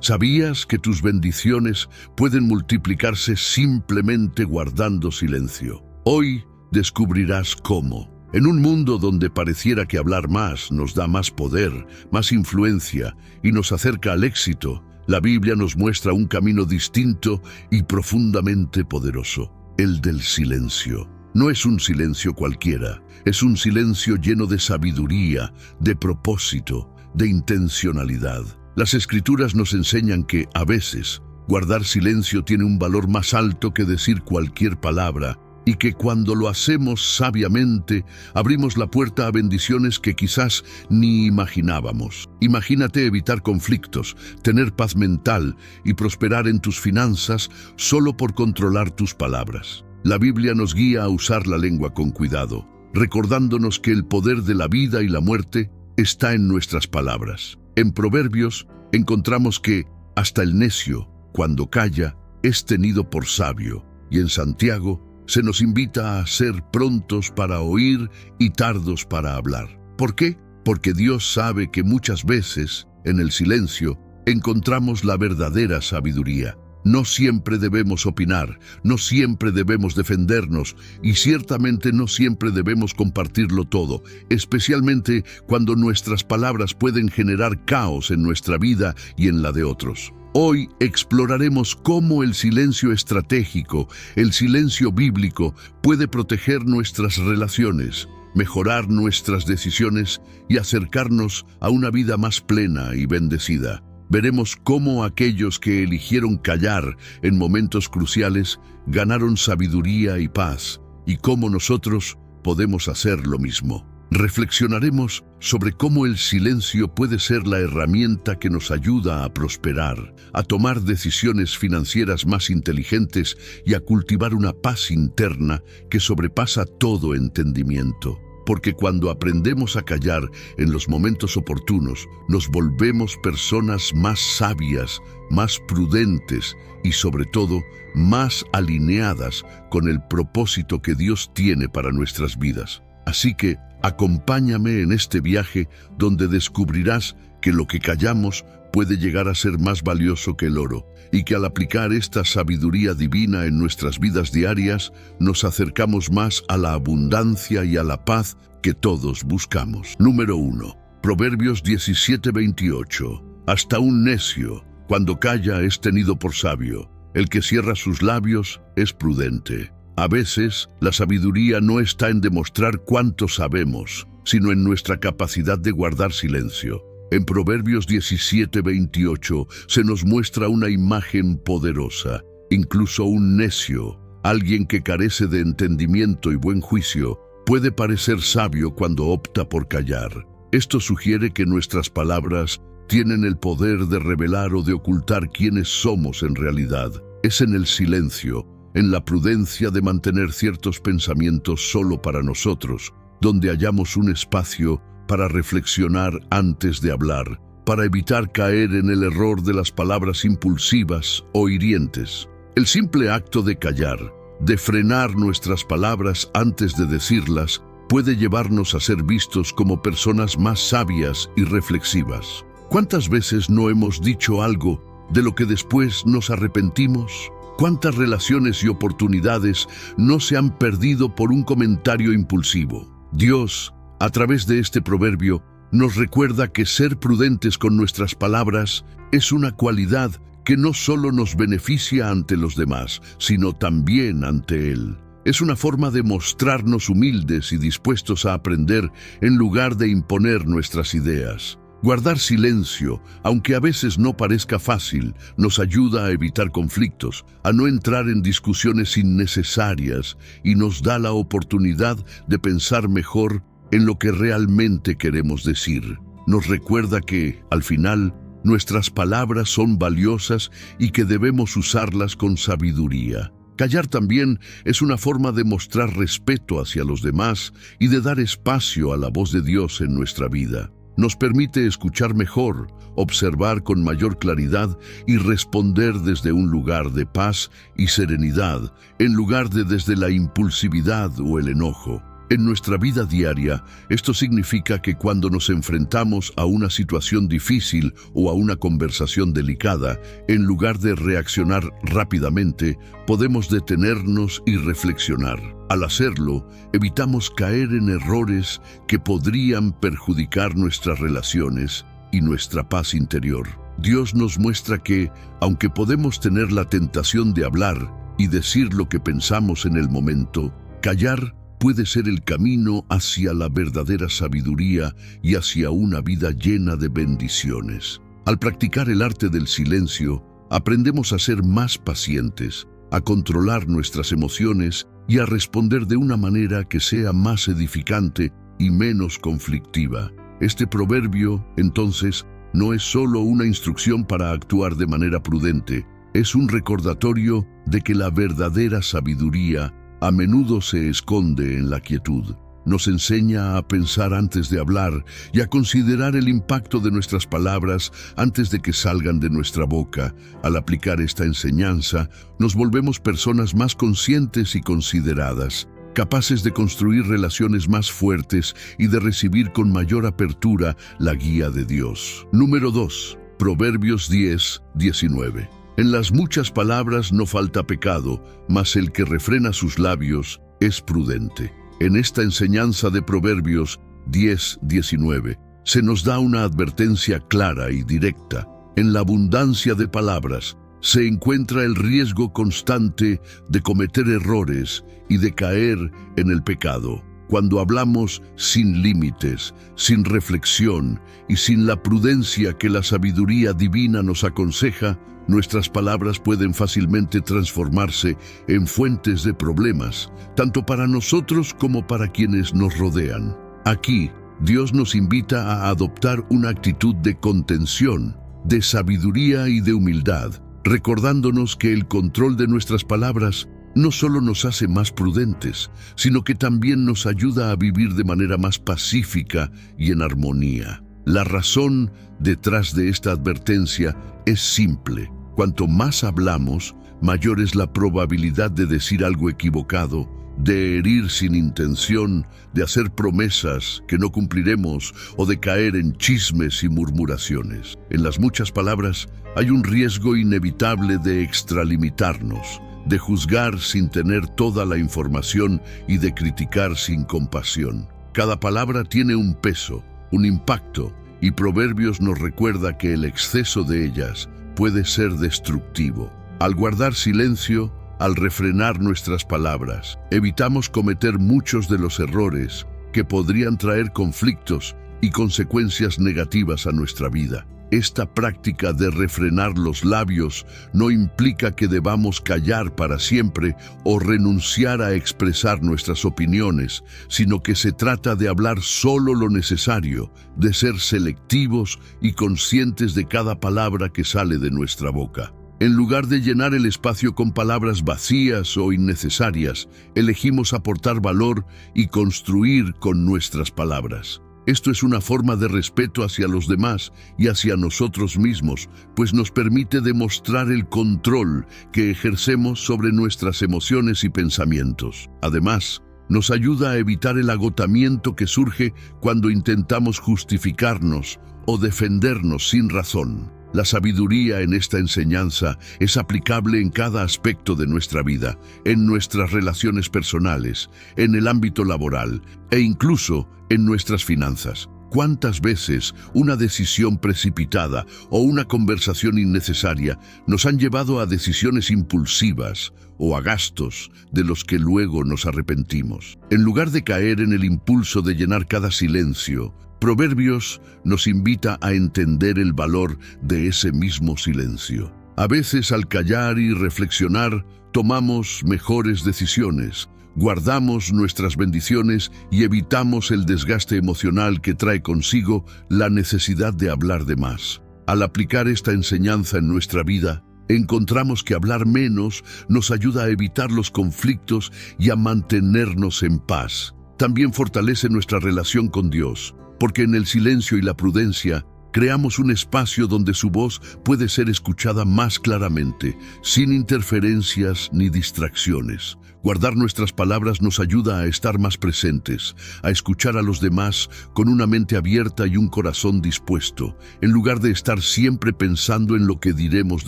¿Sabías que tus bendiciones pueden multiplicarse simplemente guardando silencio? Hoy descubrirás cómo. En un mundo donde pareciera que hablar más nos da más poder, más influencia y nos acerca al éxito, la Biblia nos muestra un camino distinto y profundamente poderoso, el del silencio. No es un silencio cualquiera, es un silencio lleno de sabiduría, de propósito, de intencionalidad. Las Escrituras nos enseñan que, a veces, guardar silencio tiene un valor más alto que decir cualquier palabra, y que cuando lo hacemos sabiamente, abrimos la puerta a bendiciones que quizás ni imaginábamos. Imagínate evitar conflictos, tener paz mental y prosperar en tus finanzas solo por controlar tus palabras. La Biblia nos guía a usar la lengua con cuidado, recordándonos que el poder de la vida y la muerte está en nuestras palabras. En Proverbios encontramos que hasta el necio, cuando calla, es tenido por sabio, y en Santiago se nos invita a ser prontos para oír y tardos para hablar. ¿Por qué? Porque Dios sabe que muchas veces, en el silencio, encontramos la verdadera sabiduría. No siempre debemos opinar, no siempre debemos defendernos y ciertamente no siempre debemos compartirlo todo, especialmente cuando nuestras palabras pueden generar caos en nuestra vida y en la de otros. Hoy exploraremos cómo el silencio estratégico, el silencio bíblico, puede proteger nuestras relaciones, mejorar nuestras decisiones y acercarnos a una vida más plena y bendecida. Veremos cómo aquellos que eligieron callar en momentos cruciales ganaron sabiduría y paz, y cómo nosotros podemos hacer lo mismo. Reflexionaremos sobre cómo el silencio puede ser la herramienta que nos ayuda a prosperar, a tomar decisiones financieras más inteligentes y a cultivar una paz interna que sobrepasa todo entendimiento. Porque cuando aprendemos a callar en los momentos oportunos, nos volvemos personas más sabias, más prudentes y sobre todo más alineadas con el propósito que Dios tiene para nuestras vidas. Así que acompáñame en este viaje donde descubrirás que lo que callamos puede llegar a ser más valioso que el oro, y que al aplicar esta sabiduría divina en nuestras vidas diarias, nos acercamos más a la abundancia y a la paz que todos buscamos. Número 1. Proverbios 17:28. Hasta un necio, cuando calla, es tenido por sabio. El que cierra sus labios es prudente. A veces, la sabiduría no está en demostrar cuánto sabemos, sino en nuestra capacidad de guardar silencio. En Proverbios 17:28 se nos muestra una imagen poderosa. Incluso un necio, alguien que carece de entendimiento y buen juicio, puede parecer sabio cuando opta por callar. Esto sugiere que nuestras palabras tienen el poder de revelar o de ocultar quiénes somos en realidad. Es en el silencio, en la prudencia de mantener ciertos pensamientos solo para nosotros, donde hallamos un espacio para reflexionar antes de hablar, para evitar caer en el error de las palabras impulsivas o hirientes. El simple acto de callar, de frenar nuestras palabras antes de decirlas, puede llevarnos a ser vistos como personas más sabias y reflexivas. ¿Cuántas veces no hemos dicho algo de lo que después nos arrepentimos? ¿Cuántas relaciones y oportunidades no se han perdido por un comentario impulsivo? Dios, a través de este proverbio, nos recuerda que ser prudentes con nuestras palabras es una cualidad que no solo nos beneficia ante los demás, sino también ante Él. Es una forma de mostrarnos humildes y dispuestos a aprender en lugar de imponer nuestras ideas. Guardar silencio, aunque a veces no parezca fácil, nos ayuda a evitar conflictos, a no entrar en discusiones innecesarias y nos da la oportunidad de pensar mejor en lo que realmente queremos decir. Nos recuerda que, al final, nuestras palabras son valiosas y que debemos usarlas con sabiduría. Callar también es una forma de mostrar respeto hacia los demás y de dar espacio a la voz de Dios en nuestra vida. Nos permite escuchar mejor, observar con mayor claridad y responder desde un lugar de paz y serenidad, en lugar de desde la impulsividad o el enojo. En nuestra vida diaria, esto significa que cuando nos enfrentamos a una situación difícil o a una conversación delicada, en lugar de reaccionar rápidamente, podemos detenernos y reflexionar. Al hacerlo, evitamos caer en errores que podrían perjudicar nuestras relaciones y nuestra paz interior. Dios nos muestra que, aunque podemos tener la tentación de hablar y decir lo que pensamos en el momento, callar puede ser el camino hacia la verdadera sabiduría y hacia una vida llena de bendiciones. Al practicar el arte del silencio, aprendemos a ser más pacientes, a controlar nuestras emociones y a responder de una manera que sea más edificante y menos conflictiva. Este proverbio, entonces, no es solo una instrucción para actuar de manera prudente, es un recordatorio de que la verdadera sabiduría a menudo se esconde en la quietud. Nos enseña a pensar antes de hablar y a considerar el impacto de nuestras palabras antes de que salgan de nuestra boca. Al aplicar esta enseñanza, nos volvemos personas más conscientes y consideradas, capaces de construir relaciones más fuertes y de recibir con mayor apertura la guía de Dios. Número 2. Proverbios 10:19. En las muchas palabras no falta pecado, mas el que refrena sus labios es prudente. En esta enseñanza de Proverbios 10:19 se nos da una advertencia clara y directa. En la abundancia de palabras se encuentra el riesgo constante de cometer errores y de caer en el pecado. Cuando hablamos sin límites, sin reflexión y sin la prudencia que la sabiduría divina nos aconseja, nuestras palabras pueden fácilmente transformarse en fuentes de problemas, tanto para nosotros como para quienes nos rodean. Aquí, Dios nos invita a adoptar una actitud de contención, de sabiduría y de humildad, recordándonos que el control de nuestras palabras no solo nos hace más prudentes, sino que también nos ayuda a vivir de manera más pacífica y en armonía. La razón detrás de esta advertencia es simple. Cuanto más hablamos, mayor es la probabilidad de decir algo equivocado, de herir sin intención, de hacer promesas que no cumpliremos o de caer en chismes y murmuraciones. En las muchas palabras hay un riesgo inevitable de extralimitarnos, de juzgar sin tener toda la información y de criticar sin compasión. Cada palabra tiene un peso, un impacto, y Proverbios nos recuerda que el exceso de ellas puede ser destructivo. Al guardar silencio, al refrenar nuestras palabras, evitamos cometer muchos de los errores que podrían traer conflictos y consecuencias negativas a nuestra vida. Esta práctica de refrenar los labios no implica que debamos callar para siempre o renunciar a expresar nuestras opiniones, sino que se trata de hablar solo lo necesario, de ser selectivos y conscientes de cada palabra que sale de nuestra boca. En lugar de llenar el espacio con palabras vacías o innecesarias, elegimos aportar valor y construir con nuestras palabras. Esto es una forma de respeto hacia los demás y hacia nosotros mismos, pues nos permite demostrar el control que ejercemos sobre nuestras emociones y pensamientos. Además, nos ayuda a evitar el agotamiento que surge cuando intentamos justificarnos o defendernos sin razón. La sabiduría en esta enseñanza es aplicable en cada aspecto de nuestra vida, en nuestras relaciones personales, en el ámbito laboral e incluso en nuestras finanzas. ¿Cuántas veces una decisión precipitada o una conversación innecesaria nos han llevado a decisiones impulsivas o a gastos de los que luego nos arrepentimos? En lugar de caer en el impulso de llenar cada silencio, Proverbios nos invita a entender el valor de ese mismo silencio. A veces, al callar y reflexionar, tomamos mejores decisiones, guardamos nuestras bendiciones y evitamos el desgaste emocional que trae consigo la necesidad de hablar de más. Al aplicar esta enseñanza en nuestra vida, encontramos que hablar menos nos ayuda a evitar los conflictos y a mantenernos en paz. También fortalece nuestra relación con Dios, porque en el silencio y la prudencia Creamos un espacio donde su voz puede ser escuchada más claramente, sin interferencias ni distracciones. Guardar nuestras palabras nos ayuda a estar más presentes, a escuchar a los demás con una mente abierta y un corazón dispuesto, en lugar de estar siempre pensando en lo que diremos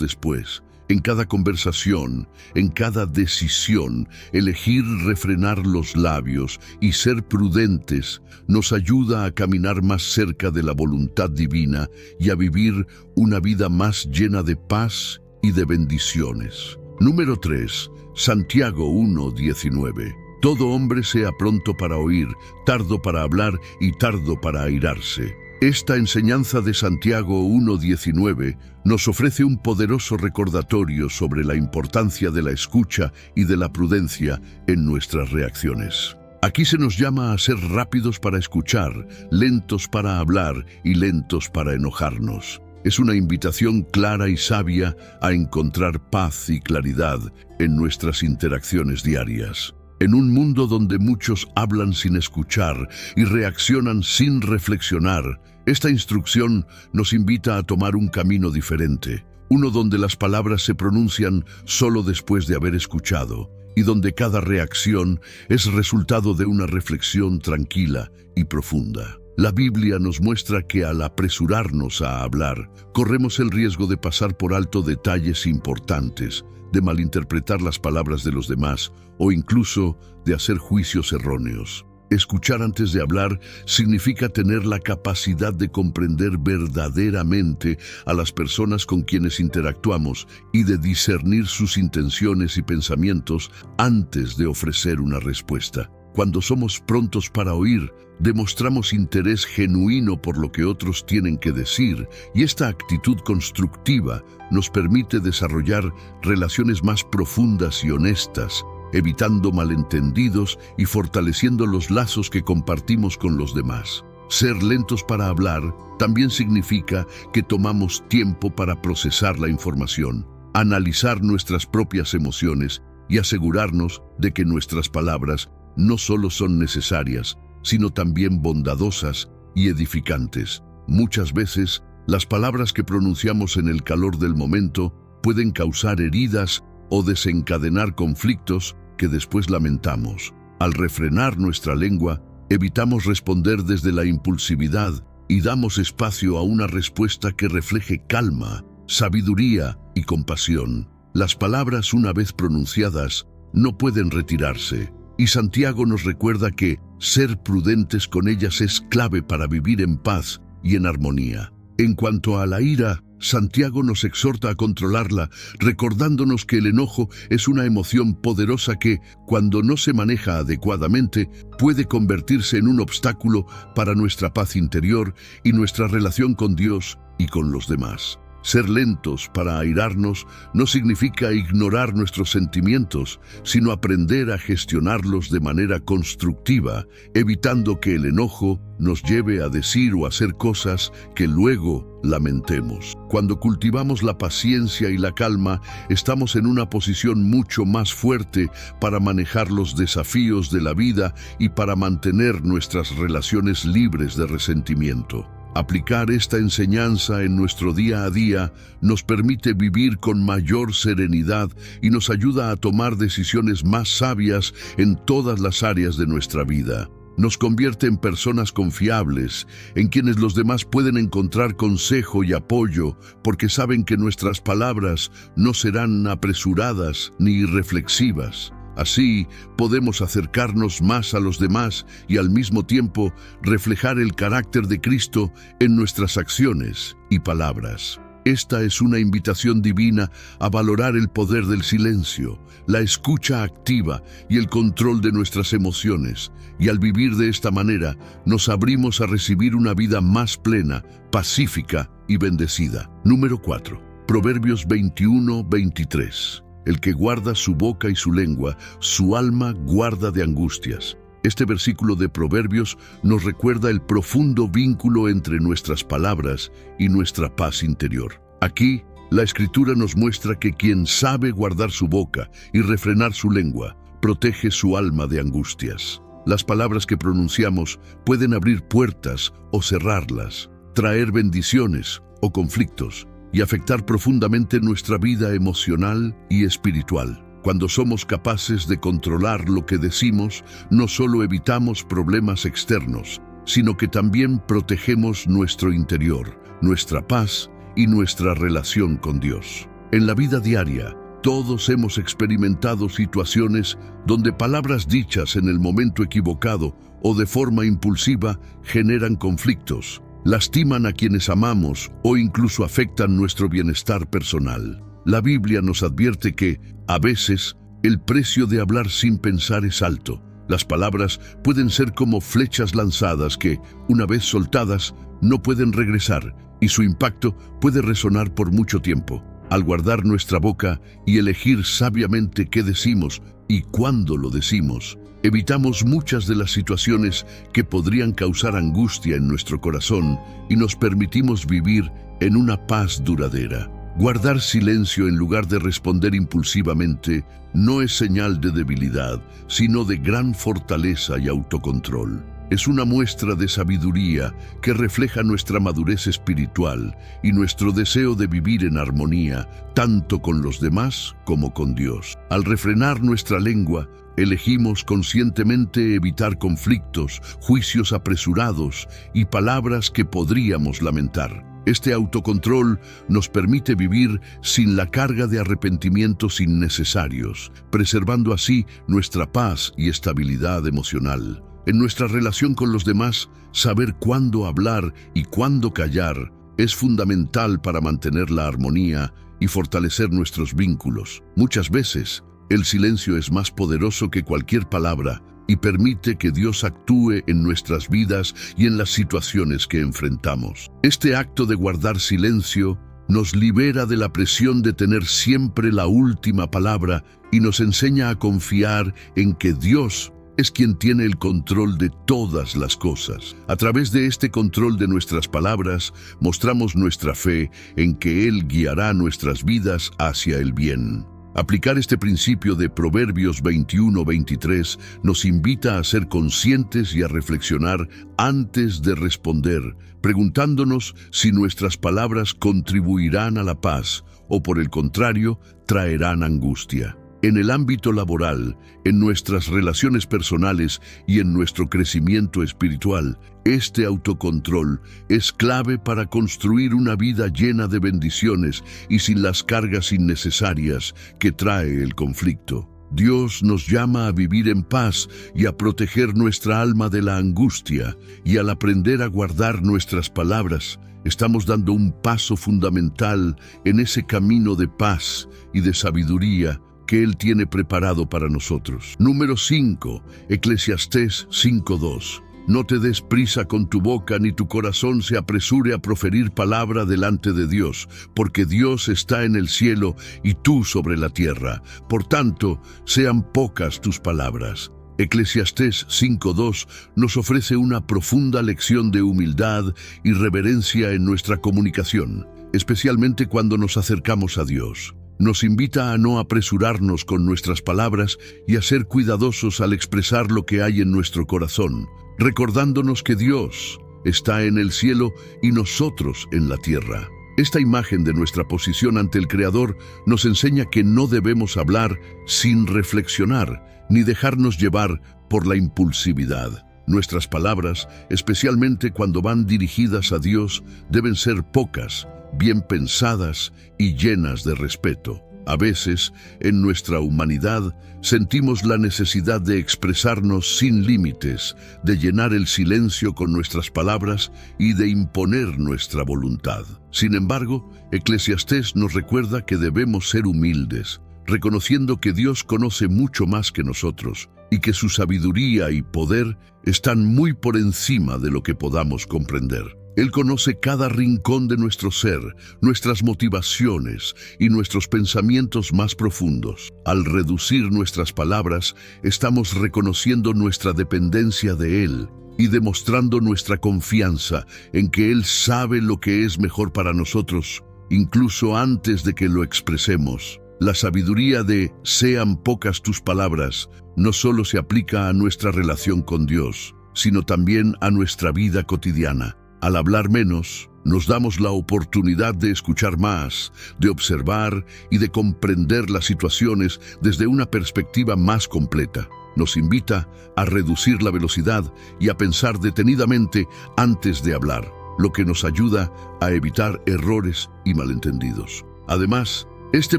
después. En cada conversación, en cada decisión, elegir refrenar los labios y ser prudentes nos ayuda a caminar más cerca de la voluntad divina y a vivir una vida más llena de paz y de bendiciones. Número 3. Santiago 1:19. Todo hombre sea pronto para oír, tardo para hablar y tardo para airarse. Esta enseñanza de Santiago 1:19 nos ofrece un poderoso recordatorio sobre la importancia de la escucha y de la prudencia en nuestras reacciones. Aquí se nos llama a ser rápidos para escuchar, lentos para hablar y lentos para enojarnos. Es una invitación clara y sabia a encontrar paz y claridad en nuestras interacciones diarias. En un mundo donde muchos hablan sin escuchar y reaccionan sin reflexionar, esta instrucción nos invita a tomar un camino diferente, uno donde las palabras se pronuncian solo después de haber escuchado y donde cada reacción es resultado de una reflexión tranquila y profunda. La Biblia nos muestra que al apresurarnos a hablar, corremos el riesgo de pasar por alto detalles importantes, de malinterpretar las palabras de los demás o incluso de hacer juicios erróneos. Escuchar antes de hablar significa tener la capacidad de comprender verdaderamente a las personas con quienes interactuamos y de discernir sus intenciones y pensamientos antes de ofrecer una respuesta. Cuando somos prontos para oír, demostramos interés genuino por lo que otros tienen que decir, y esta actitud constructiva nos permite desarrollar relaciones más profundas y honestas, evitando malentendidos y fortaleciendo los lazos que compartimos con los demás. Ser lentos para hablar también significa que tomamos tiempo para procesar la información, analizar nuestras propias emociones y asegurarnos de que nuestras palabras no solo son necesarias, sino también bondadosas y edificantes. Muchas veces, las palabras que pronunciamos en el calor del momento pueden causar heridas o desencadenar conflictos que después lamentamos. Al refrenar nuestra lengua, evitamos responder desde la impulsividad y damos espacio a una respuesta que refleje calma, sabiduría y compasión. Las palabras, una vez pronunciadas, no pueden retirarse. Y Santiago nos recuerda que ser prudentes con ellas es clave para vivir en paz y en armonía. En cuanto a la ira, Santiago nos exhorta a controlarla, recordándonos que el enojo es una emoción poderosa que, cuando no se maneja adecuadamente, puede convertirse en un obstáculo para nuestra paz interior y nuestra relación con Dios y con los demás. Ser lentos para airarnos no significa ignorar nuestros sentimientos, sino aprender a gestionarlos de manera constructiva, evitando que el enojo nos lleve a decir o hacer cosas que luego lamentemos. Cuando cultivamos la paciencia y la calma, estamos en una posición mucho más fuerte para manejar los desafíos de la vida y para mantener nuestras relaciones libres de resentimiento. Aplicar esta enseñanza en nuestro día a día nos permite vivir con mayor serenidad y nos ayuda a tomar decisiones más sabias en todas las áreas de nuestra vida. Nos convierte en personas confiables, en quienes los demás pueden encontrar consejo y apoyo, porque saben que nuestras palabras no serán apresuradas ni irreflexivas. Así podemos acercarnos más a los demás y al mismo tiempo reflejar el carácter de Cristo en nuestras acciones y palabras. Esta es una invitación divina a valorar el poder del silencio, la escucha activa y el control de nuestras emociones. Y al vivir de esta manera, nos abrimos a recibir una vida más plena, pacífica y bendecida. Número 4. Proverbios 21:23. El que guarda su boca y su lengua, su alma guarda de angustias. Este versículo de Proverbios nos recuerda el profundo vínculo entre nuestras palabras y nuestra paz interior. Aquí, la Escritura nos muestra que quien sabe guardar su boca y refrenar su lengua, protege su alma de angustias. Las palabras que pronunciamos pueden abrir puertas o cerrarlas, traer bendiciones o conflictos y afectar profundamente nuestra vida emocional y espiritual. Cuando somos capaces de controlar lo que decimos, no solo evitamos problemas externos, sino que también protegemos nuestro interior, nuestra paz y nuestra relación con Dios. En la vida diaria, todos hemos experimentado situaciones donde palabras dichas en el momento equivocado o de forma impulsiva generan conflictos, lastiman a quienes amamos o incluso afectan nuestro bienestar personal. La Biblia nos advierte que, a veces, el precio de hablar sin pensar es alto. Las palabras pueden ser como flechas lanzadas que, una vez soltadas, no pueden regresar, y su impacto puede resonar por mucho tiempo. Al guardar nuestra boca y elegir sabiamente qué decimos y cuándo lo decimos, evitamos muchas de las situaciones que podrían causar angustia en nuestro corazón y nos permitimos vivir en una paz duradera. Guardar silencio en lugar de responder impulsivamente no es señal de debilidad, sino de gran fortaleza y autocontrol. Es una muestra de sabiduría que refleja nuestra madurez espiritual y nuestro deseo de vivir en armonía, tanto con los demás como con Dios. Al refrenar nuestra lengua, elegimos conscientemente evitar conflictos, juicios apresurados y palabras que podríamos lamentar. Este autocontrol nos permite vivir sin la carga de arrepentimientos innecesarios, preservando así nuestra paz y estabilidad emocional. En nuestra relación con los demás, saber cuándo hablar y cuándo callar es fundamental para mantener la armonía y fortalecer nuestros vínculos. Muchas veces, el silencio es más poderoso que cualquier palabra y permite que Dios actúe en nuestras vidas y en las situaciones que enfrentamos. Este acto de guardar silencio nos libera de la presión de tener siempre la última palabra y nos enseña a confiar en que Dios es quien tiene el control de todas las cosas. A través de este control de nuestras palabras, mostramos nuestra fe en que Él guiará nuestras vidas hacia el bien. Aplicar este principio de Proverbios 21-23 nos invita a ser conscientes y a reflexionar antes de responder, preguntándonos si nuestras palabras contribuirán a la paz o, por el contrario, traerán angustia. En el ámbito laboral, en nuestras relaciones personales y en nuestro crecimiento espiritual, este autocontrol es clave para construir una vida llena de bendiciones y sin las cargas innecesarias que trae el conflicto. Dios nos llama a vivir en paz y a proteger nuestra alma de la angustia, y al aprender a guardar nuestras palabras, estamos dando un paso fundamental en ese camino de paz y de sabiduría que Él tiene preparado para nosotros. Número 5, Eclesiastés 5:2. No te des prisa con tu boca, ni tu corazón se apresure a proferir palabra delante de Dios, porque Dios está en el cielo y tú sobre la tierra. Por tanto, sean pocas tus palabras. Eclesiastés 5:2 nos ofrece una profunda lección de humildad y reverencia en nuestra comunicación, especialmente cuando nos acercamos a Dios. Nos invita a no apresurarnos con nuestras palabras y a ser cuidadosos al expresar lo que hay en nuestro corazón, recordándonos que Dios está en el cielo y nosotros en la tierra. Esta imagen de nuestra posición ante el Creador nos enseña que no debemos hablar sin reflexionar ni dejarnos llevar por la impulsividad. Nuestras palabras, especialmente cuando van dirigidas a Dios, deben ser pocas, bien pensadas y llenas de respeto. A veces, en nuestra humanidad, sentimos la necesidad de expresarnos sin límites, de llenar el silencio con nuestras palabras y de imponer nuestra voluntad. Sin embargo, Eclesiastés nos recuerda que debemos ser humildes, reconociendo que Dios conoce mucho más que nosotros y que su sabiduría y poder están muy por encima de lo que podamos comprender. Él conoce cada rincón de nuestro ser, nuestras motivaciones y nuestros pensamientos más profundos. Al reducir nuestras palabras, estamos reconociendo nuestra dependencia de Él y demostrando nuestra confianza en que Él sabe lo que es mejor para nosotros, incluso antes de que lo expresemos. La sabiduría de «sean pocas tus palabras» no solo se aplica a nuestra relación con Dios, sino también a nuestra vida cotidiana. Al hablar menos, nos damos la oportunidad de escuchar más, de observar y de comprender las situaciones desde una perspectiva más completa. Nos invita a reducir la velocidad y a pensar detenidamente antes de hablar, lo que nos ayuda a evitar errores y malentendidos. Además, este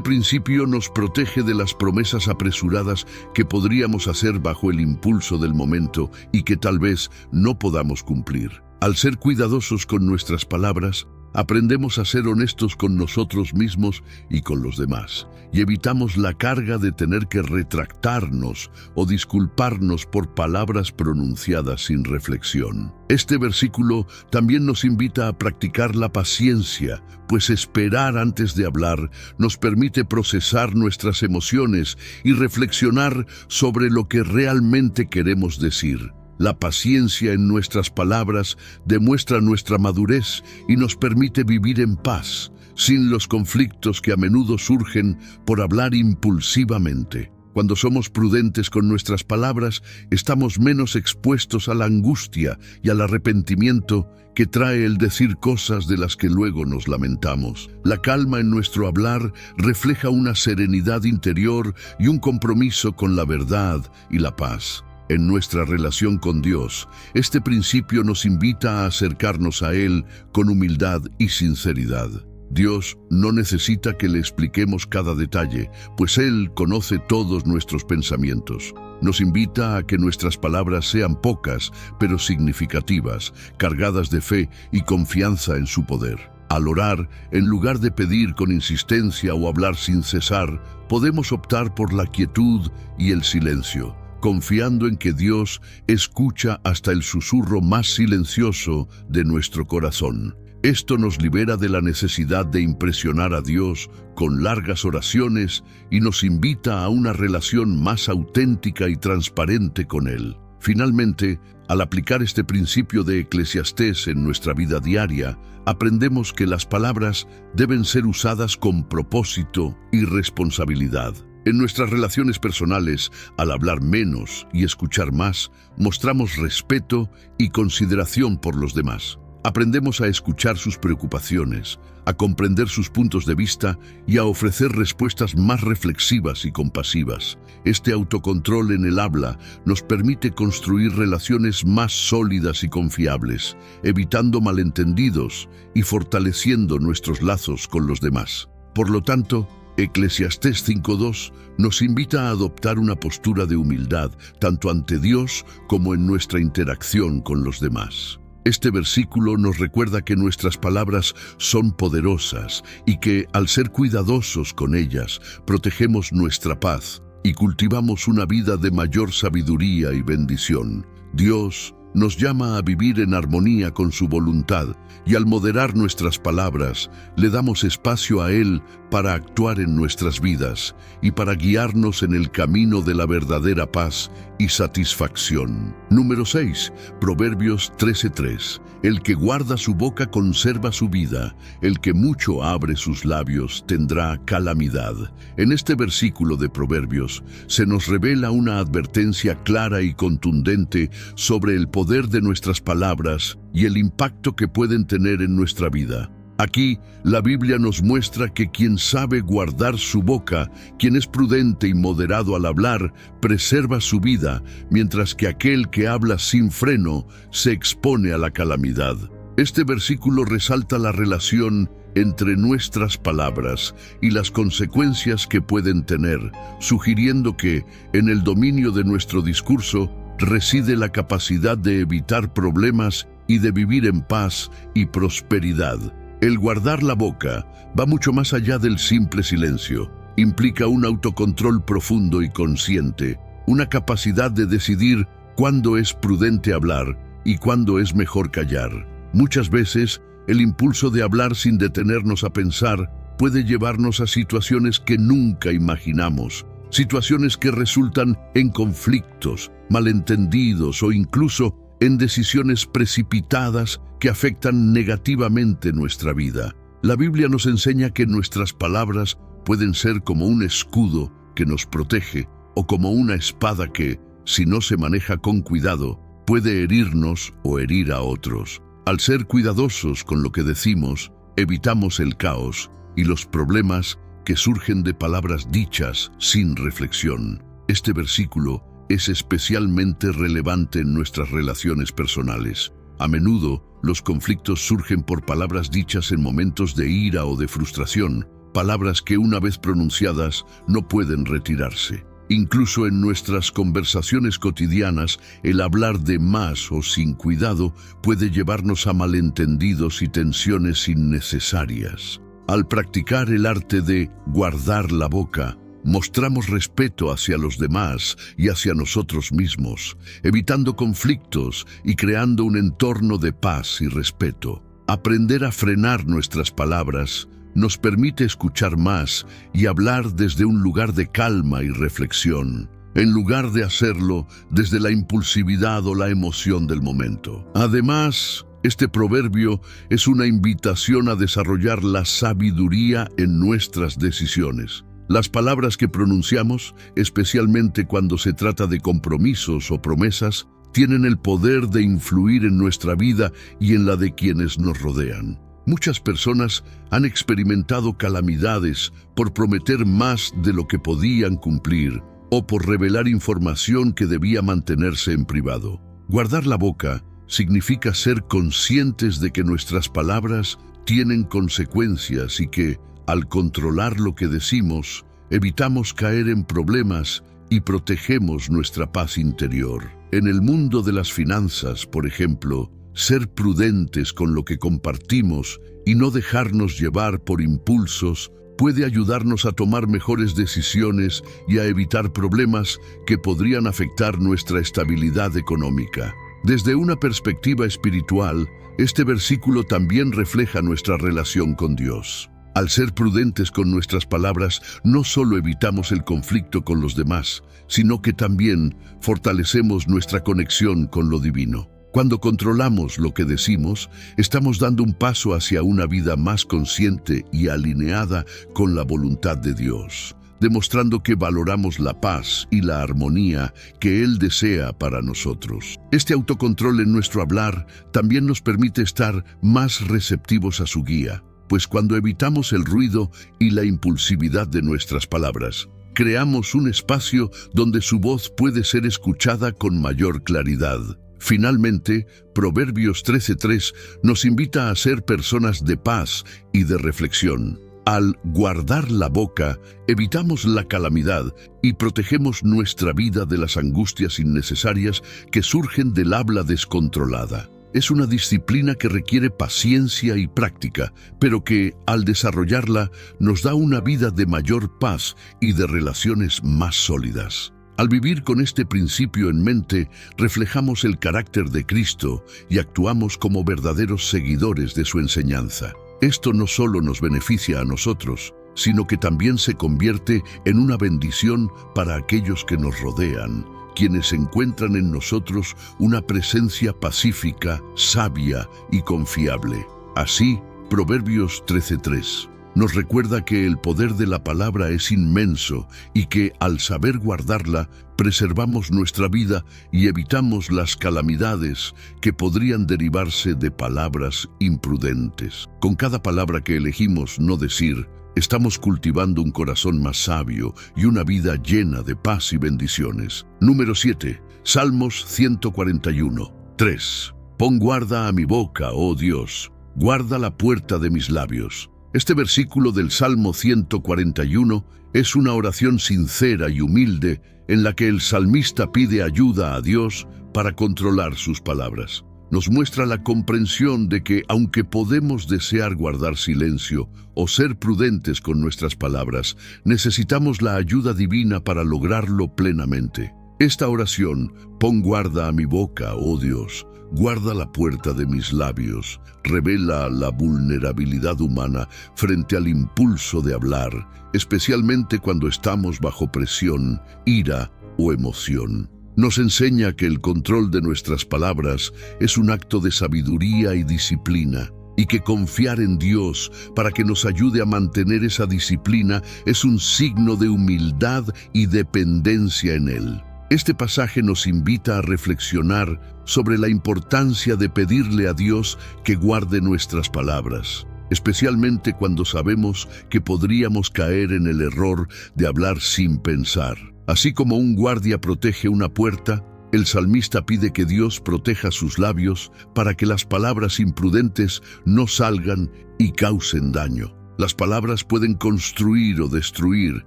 principio nos protege de las promesas apresuradas que podríamos hacer bajo el impulso del momento y que tal vez no podamos cumplir. Al ser cuidadosos con nuestras palabras, aprendemos a ser honestos con nosotros mismos y con los demás, y evitamos la carga de tener que retractarnos o disculparnos por palabras pronunciadas sin reflexión. Este versículo también nos invita a practicar la paciencia, pues esperar antes de hablar nos permite procesar nuestras emociones y reflexionar sobre lo que realmente queremos decir. La paciencia en nuestras palabras demuestra nuestra madurez y nos permite vivir en paz, sin los conflictos que a menudo surgen por hablar impulsivamente. Cuando somos prudentes con nuestras palabras, estamos menos expuestos a la angustia y al arrepentimiento que trae el decir cosas de las que luego nos lamentamos. La calma en nuestro hablar refleja una serenidad interior y un compromiso con la verdad y la paz. En nuestra relación con Dios, este principio nos invita a acercarnos a Él con humildad y sinceridad. Dios no necesita que le expliquemos cada detalle, pues Él conoce todos nuestros pensamientos. Nos invita a que nuestras palabras sean pocas, pero significativas, cargadas de fe y confianza en su poder. Al orar, en lugar de pedir con insistencia o hablar sin cesar, podemos optar por la quietud y el silencio, confiando en que Dios escucha hasta el susurro más silencioso de nuestro corazón. Esto nos libera de la necesidad de impresionar a Dios con largas oraciones y nos invita a una relación más auténtica y transparente con Él. Finalmente, al aplicar este principio de Eclesiastés en nuestra vida diaria, aprendemos que las palabras deben ser usadas con propósito y responsabilidad. En nuestras relaciones personales, al hablar menos y escuchar más, mostramos respeto y consideración por los demás. Aprendemos a escuchar sus preocupaciones, a comprender sus puntos de vista y a ofrecer respuestas más reflexivas y compasivas. Este autocontrol en el habla nos permite construir relaciones más sólidas y confiables, evitando malentendidos y fortaleciendo nuestros lazos con los demás. Por lo tanto, Eclesiastés 5:2 nos invita a adoptar una postura de humildad, tanto ante Dios como en nuestra interacción con los demás. Este versículo nos recuerda que nuestras palabras son poderosas y que, al ser cuidadosos con ellas, protegemos nuestra paz y cultivamos una vida de mayor sabiduría y bendición. Dios nos llama a vivir en armonía con su voluntad y al moderar nuestras palabras, le damos espacio a Él para actuar en nuestras vidas y para guiarnos en el camino de la verdadera paz y satisfacción. Número 6. Proverbios 13:3. El que guarda su boca conserva su vida, el que mucho abre sus labios tendrá calamidad. En este versículo de Proverbios se nos revela una advertencia clara y contundente sobre el poder de nuestras palabras y el impacto que pueden tener en nuestra vida. Aquí, la Biblia nos muestra que quien sabe guardar su boca, quien es prudente y moderado al hablar, preserva su vida, mientras que aquel que habla sin freno se expone a la calamidad. Este versículo resalta la relación entre nuestras palabras y las consecuencias que pueden tener, sugiriendo que, en el dominio de nuestro discurso, reside la capacidad de evitar problemas y de vivir en paz y prosperidad. El guardar la boca va mucho más allá del simple silencio. Implica un autocontrol profundo y consciente, una capacidad de decidir cuándo es prudente hablar y cuándo es mejor callar. Muchas veces, el impulso de hablar sin detenernos a pensar puede llevarnos a situaciones que nunca imaginamos, situaciones que resultan en conflictos, malentendidos o incluso en decisiones precipitadas que afectan negativamente nuestra vida. La Biblia nos enseña que nuestras palabras pueden ser como un escudo que nos protege o como una espada que, si no se maneja con cuidado, puede herirnos o herir a otros. Al ser cuidadosos con lo que decimos, evitamos el caos y los problemas que surgen de palabras dichas sin reflexión. Este versículo es especialmente relevante en nuestras relaciones personales. A menudo, los conflictos surgen por palabras dichas en momentos de ira o de frustración, palabras que una vez pronunciadas no pueden retirarse. Incluso en nuestras conversaciones cotidianas, el hablar de más o sin cuidado puede llevarnos a malentendidos y tensiones innecesarias. Al practicar el arte de guardar la boca, mostramos respeto hacia los demás y hacia nosotros mismos, evitando conflictos y creando un entorno de paz y respeto. Aprender a frenar nuestras palabras nos permite escuchar más y hablar desde un lugar de calma y reflexión, en lugar de hacerlo desde la impulsividad o la emoción del momento. Además, este proverbio es una invitación a desarrollar la sabiduría en nuestras decisiones. Las palabras que pronunciamos, especialmente cuando se trata de compromisos o promesas, tienen el poder de influir en nuestra vida y en la de quienes nos rodean. Muchas personas han experimentado calamidades por prometer más de lo que podían cumplir o por revelar información que debía mantenerse en privado. Guardar la boca significa ser conscientes de que nuestras palabras tienen consecuencias y que, al controlar lo que decimos, evitamos caer en problemas y protegemos nuestra paz interior. En el mundo de las finanzas, por ejemplo, ser prudentes con lo que compartimos y no dejarnos llevar por impulsos puede ayudarnos a tomar mejores decisiones y a evitar problemas que podrían afectar nuestra estabilidad económica. Desde una perspectiva espiritual, este versículo también refleja nuestra relación con Dios. Al ser prudentes con nuestras palabras, no solo evitamos el conflicto con los demás, sino que también fortalecemos nuestra conexión con lo divino. Cuando controlamos lo que decimos, estamos dando un paso hacia una vida más consciente y alineada con la voluntad de Dios, demostrando que valoramos la paz y la armonía que Él desea para nosotros. Este autocontrol en nuestro hablar también nos permite estar más receptivos a su guía, pues cuando evitamos el ruido y la impulsividad de nuestras palabras, creamos un espacio donde su voz puede ser escuchada con mayor claridad. Finalmente, Proverbios 13:3 nos invita a ser personas de paz y de reflexión. Al guardar la boca, evitamos la calamidad y protegemos nuestra vida de las angustias innecesarias que surgen del habla descontrolada. Es una disciplina que requiere paciencia y práctica, pero que, al desarrollarla, nos da una vida de mayor paz y de relaciones más sólidas. Al vivir con este principio en mente, reflejamos el carácter de Cristo y actuamos como verdaderos seguidores de su enseñanza. Esto no solo nos beneficia a nosotros, sino que también se convierte en una bendición para aquellos que nos rodean, quienes encuentran en nosotros una presencia pacífica, sabia y confiable. Así, Proverbios 13:3 nos recuerda que el poder de la palabra es inmenso y que, al saber guardarla, preservamos nuestra vida y evitamos las calamidades que podrían derivarse de palabras imprudentes. Con cada palabra que elegimos no decir, estamos cultivando un corazón más sabio y una vida llena de paz y bendiciones. Número 7. Salmos 141:3. Pon guarda a mi boca, oh Dios, guarda la puerta de mis labios. Este versículo del Salmo 141 es una oración sincera y humilde en la que el salmista pide ayuda a Dios para controlar sus palabras. Nos muestra la comprensión de que, aunque podemos desear guardar silencio o ser prudentes con nuestras palabras, necesitamos la ayuda divina para lograrlo plenamente. Esta oración, pon guarda a mi boca, oh Dios, guarda la puerta de mis labios, revela la vulnerabilidad humana frente al impulso de hablar, especialmente cuando estamos bajo presión, ira o emoción. Nos enseña que el control de nuestras palabras es un acto de sabiduría y disciplina, y que confiar en Dios para que nos ayude a mantener esa disciplina es un signo de humildad y dependencia en Él. Este pasaje nos invita a reflexionar sobre la importancia de pedirle a Dios que guarde nuestras palabras, especialmente cuando sabemos que podríamos caer en el error de hablar sin pensar. Así como un guardia protege una puerta, el salmista pide que Dios proteja sus labios para que las palabras imprudentes no salgan y causen daño. Las palabras pueden construir o destruir,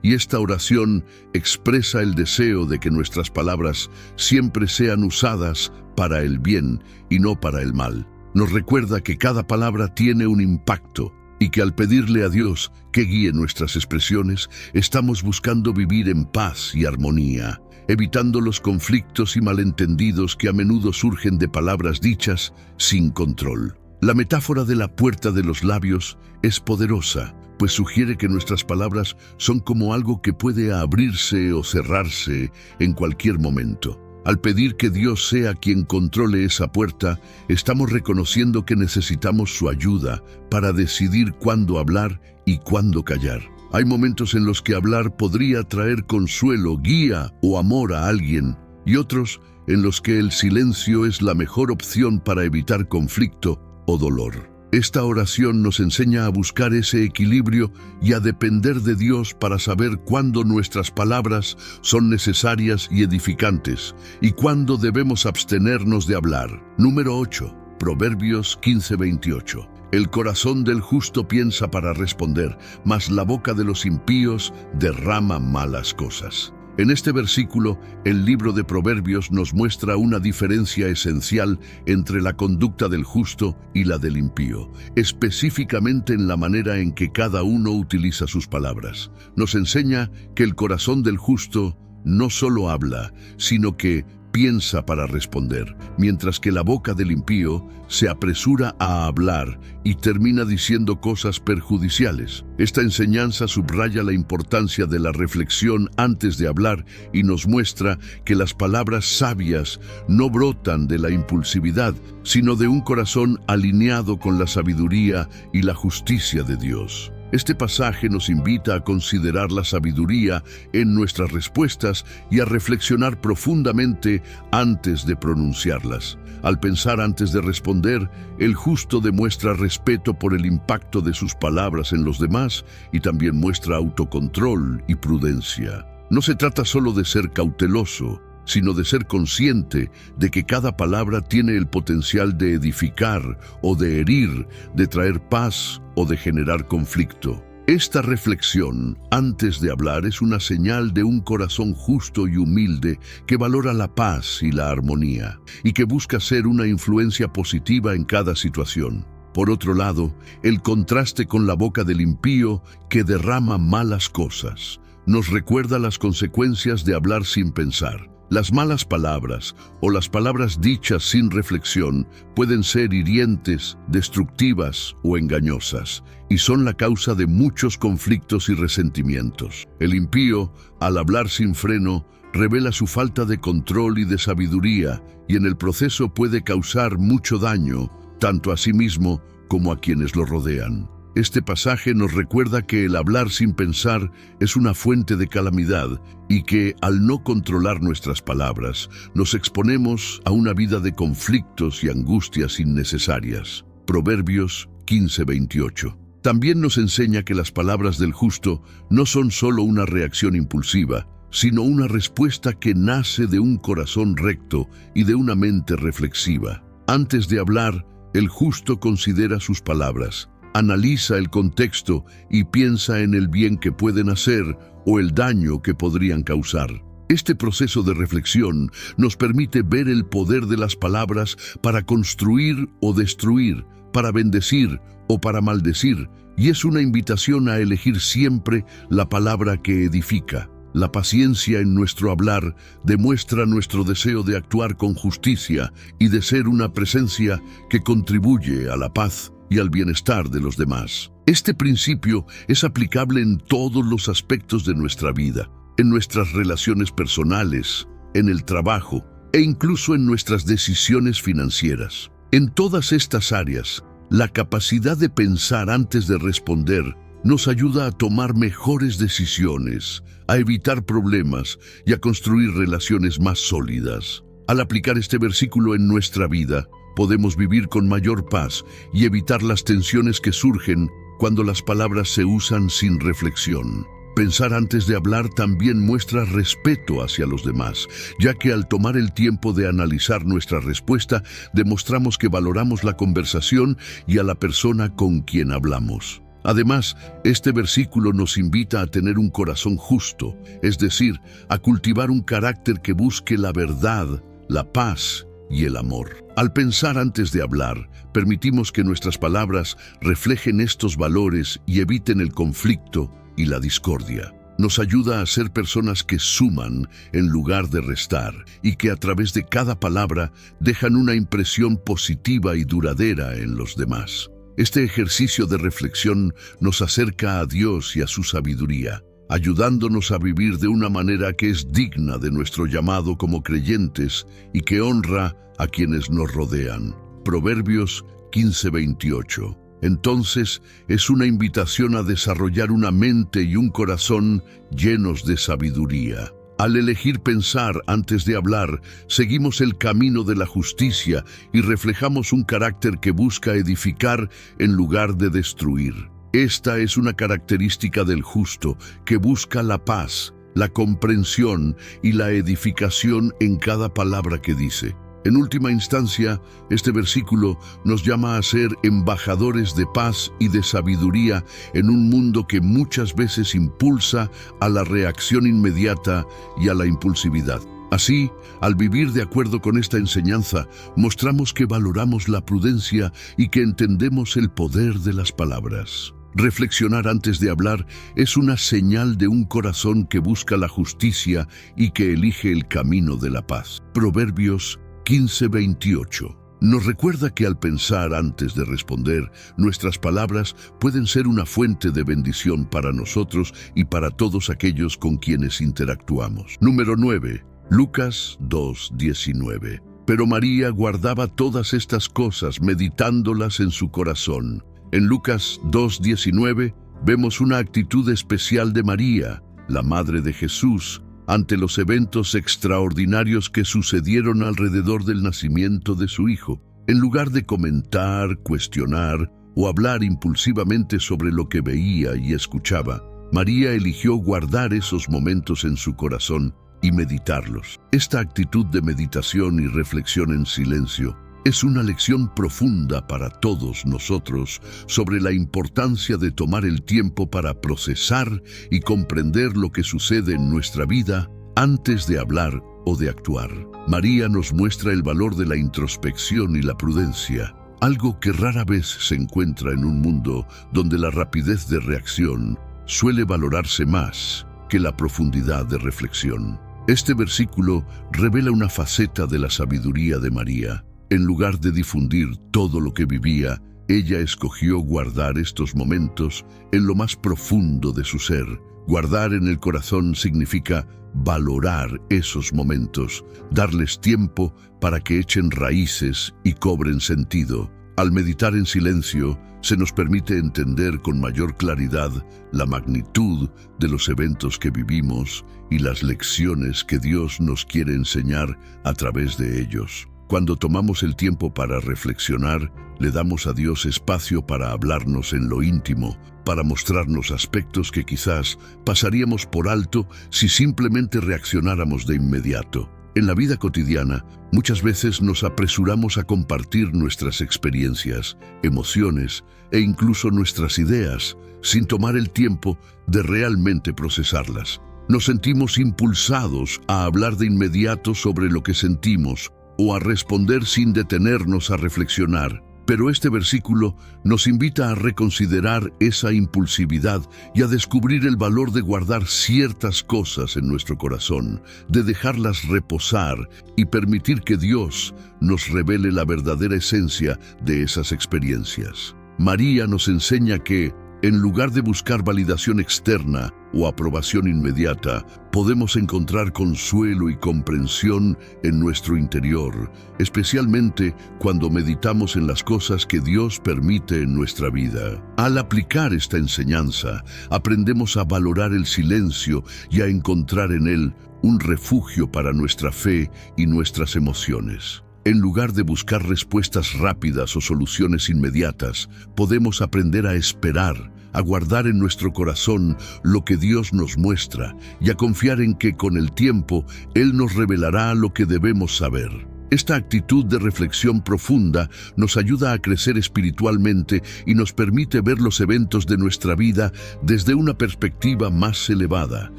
y esta oración expresa el deseo de que nuestras palabras siempre sean usadas para el bien y no para el mal. Nos recuerda que cada palabra tiene un impacto y que al pedirle a Dios que guíe nuestras expresiones, estamos buscando vivir en paz y armonía, evitando los conflictos y malentendidos que a menudo surgen de palabras dichas sin control. La metáfora de la puerta de los labios es poderosa, pues sugiere que nuestras palabras son como algo que puede abrirse o cerrarse en cualquier momento. Al pedir que Dios sea quien controle esa puerta, estamos reconociendo que necesitamos su ayuda para decidir cuándo hablar y cuándo callar. Hay momentos en los que hablar podría traer consuelo, guía o amor a alguien, y otros en los que el silencio es la mejor opción para evitar conflicto o dolor. Esta oración nos enseña a buscar ese equilibrio y a depender de Dios para saber cuándo nuestras palabras son necesarias y edificantes y cuándo debemos abstenernos de hablar. Número 8. Proverbios 15:28. El corazón del justo piensa para responder, mas la boca de los impíos derrama malas cosas. En este versículo, el libro de Proverbios nos muestra una diferencia esencial entre la conducta del justo y la del impío, específicamente en la manera en que cada uno utiliza sus palabras. Nos enseña que el corazón del justo no solo habla, sino que piensa para responder, mientras que la boca del impío se apresura a hablar y termina diciendo cosas perjudiciales. Esta enseñanza subraya la importancia de la reflexión antes de hablar y nos muestra que las palabras sabias no brotan de la impulsividad, sino de un corazón alineado con la sabiduría y la justicia de Dios. Este pasaje nos invita a considerar la sabiduría en nuestras respuestas y a reflexionar profundamente antes de pronunciarlas. Al pensar antes de responder, el justo demuestra respeto por el impacto de sus palabras en los demás y también muestra autocontrol y prudencia. No se trata solo de ser cauteloso, sino de ser consciente de que cada palabra tiene el potencial de edificar o de herir, de traer paz o de generar conflicto. Esta reflexión, antes de hablar, es una señal de un corazón justo y humilde que valora la paz y la armonía, y que busca ser una influencia positiva en cada situación. Por otro lado, el contraste con la boca del impío, que derrama malas cosas, nos recuerda las consecuencias de hablar sin pensar. Las malas palabras o las palabras dichas sin reflexión pueden ser hirientes, destructivas o engañosas, y son la causa de muchos conflictos y resentimientos. El impío, al hablar sin freno, revela su falta de control y de sabiduría, y en el proceso puede causar mucho daño, tanto a sí mismo como a quienes lo rodean. Este pasaje nos recuerda que el hablar sin pensar es una fuente de calamidad y que, al no controlar nuestras palabras, nos exponemos a una vida de conflictos y angustias innecesarias. Proverbios 15:28. También nos enseña que las palabras del justo no son solo una reacción impulsiva, sino una respuesta que nace de un corazón recto y de una mente reflexiva. Antes de hablar, el justo considera sus palabras, analiza el contexto y piensa en el bien que pueden hacer o el daño que podrían causar. Este proceso de reflexión nos permite ver el poder de las palabras para construir o destruir, para bendecir o para maldecir, y es una invitación a elegir siempre la palabra que edifica. La paciencia en nuestro hablar demuestra nuestro deseo de actuar con justicia y de ser una presencia que contribuye a la paz y al bienestar de los demás. Este principio es aplicable en todos los aspectos de nuestra vida, en nuestras relaciones personales, en el trabajo e incluso en nuestras decisiones financieras. En todas estas áreas, la capacidad de pensar antes de responder nos ayuda a tomar mejores decisiones, a evitar problemas y a construir relaciones más sólidas. Al aplicar este versículo en nuestra vida, podemos vivir con mayor paz y evitar las tensiones que surgen cuando las palabras se usan sin reflexión. Pensar antes de hablar también muestra respeto hacia los demás, ya que al tomar el tiempo de analizar nuestra respuesta, demostramos que valoramos la conversación y a la persona con quien hablamos. Además, este versículo nos invita a tener un corazón justo, es decir, a cultivar un carácter que busque la verdad, la paz y el amor. Al pensar antes de hablar, permitimos que nuestras palabras reflejen estos valores y eviten el conflicto y la discordia. Nos ayuda a ser personas que suman en lugar de restar y que a través de cada palabra dejan una impresión positiva y duradera en los demás. Este ejercicio de reflexión nos acerca a Dios y a su sabiduría, ayudándonos a vivir de una manera que es digna de nuestro llamado como creyentes y que honra a quienes nos rodean. Proverbios 15:28. Entonces, es una invitación a desarrollar una mente y un corazón llenos de sabiduría. Al elegir pensar antes de hablar, seguimos el camino de la justicia y reflejamos un carácter que busca edificar en lugar de destruir. Esta es una característica del justo, que busca la paz, la comprensión y la edificación en cada palabra que dice. En última instancia, este versículo nos llama a ser embajadores de paz y de sabiduría en un mundo que muchas veces impulsa a la reacción inmediata y a la impulsividad. Así, al vivir de acuerdo con esta enseñanza, mostramos que valoramos la prudencia y que entendemos el poder de las palabras. Reflexionar antes de hablar es una señal de un corazón que busca la justicia y que elige el camino de la paz. Proverbios 15:28. Nos recuerda que al pensar antes de responder, nuestras palabras pueden ser una fuente de bendición para nosotros y para todos aquellos con quienes interactuamos. Número 9. Lucas 2:19. Pero María guardaba todas estas cosas, meditándolas en su corazón. En Lucas 2:19 vemos una actitud especial de María, la madre de Jesús, ante los eventos extraordinarios que sucedieron alrededor del nacimiento de su hijo. En lugar de comentar, cuestionar o hablar impulsivamente sobre lo que veía y escuchaba, María eligió guardar esos momentos en su corazón y meditarlos. Esta actitud de meditación y reflexión en silencio es una lección profunda para todos nosotros sobre la importancia de tomar el tiempo para procesar y comprender lo que sucede en nuestra vida antes de hablar o de actuar. María nos muestra el valor de la introspección y la prudencia, algo que rara vez se encuentra en un mundo donde la rapidez de reacción suele valorarse más que la profundidad de reflexión. Este versículo revela una faceta de la sabiduría de María. En lugar de difundir todo lo que vivía, ella escogió guardar estos momentos en lo más profundo de su ser. Guardar en el corazón significa valorar esos momentos, darles tiempo para que echen raíces y cobren sentido. Al meditar en silencio, se nos permite entender con mayor claridad la magnitud de los eventos que vivimos y las lecciones que Dios nos quiere enseñar a través de ellos. Cuando tomamos el tiempo para reflexionar, le damos a Dios espacio para hablarnos en lo íntimo, para mostrarnos aspectos que quizás pasaríamos por alto si simplemente reaccionáramos de inmediato. En la vida cotidiana, muchas veces nos apresuramos a compartir nuestras experiencias, emociones e incluso nuestras ideas, sin tomar el tiempo de realmente procesarlas. Nos sentimos impulsados a hablar de inmediato sobre lo que sentimos, o a responder sin detenernos a reflexionar. Pero este versículo nos invita a reconsiderar esa impulsividad y a descubrir el valor de guardar ciertas cosas en nuestro corazón, de dejarlas reposar y permitir que Dios nos revele la verdadera esencia de esas experiencias. María nos enseña que, En lugar de buscar validación externa o aprobación inmediata, podemos encontrar consuelo y comprensión en nuestro interior, especialmente cuando meditamos en las cosas que Dios permite en nuestra vida. Al aplicar esta enseñanza, aprendemos a valorar el silencio y a encontrar en él un refugio para nuestra fe y nuestras emociones. En lugar de buscar respuestas rápidas o soluciones inmediatas, podemos aprender a esperar, a guardar en nuestro corazón lo que Dios nos muestra y a confiar en que con el tiempo Él nos revelará lo que debemos saber. Esta actitud de reflexión profunda nos ayuda a crecer espiritualmente y nos permite ver los eventos de nuestra vida desde una perspectiva más elevada,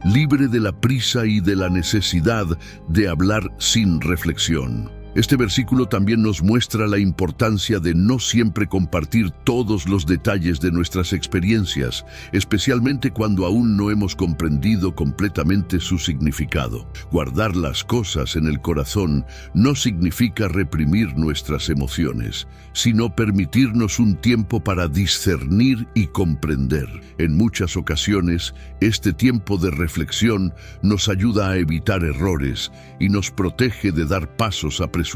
libre de la prisa y de la necesidad de hablar sin reflexión. Este versículo también nos muestra la importancia de no siempre compartir todos los detalles de nuestras experiencias, especialmente cuando aún no hemos comprendido completamente su significado. Guardar las cosas en el corazón no significa reprimir nuestras emociones, sino permitirnos un tiempo para discernir y comprender. En muchas ocasiones, este tiempo de reflexión nos ayuda a evitar errores y nos protege de dar pasos apresurados.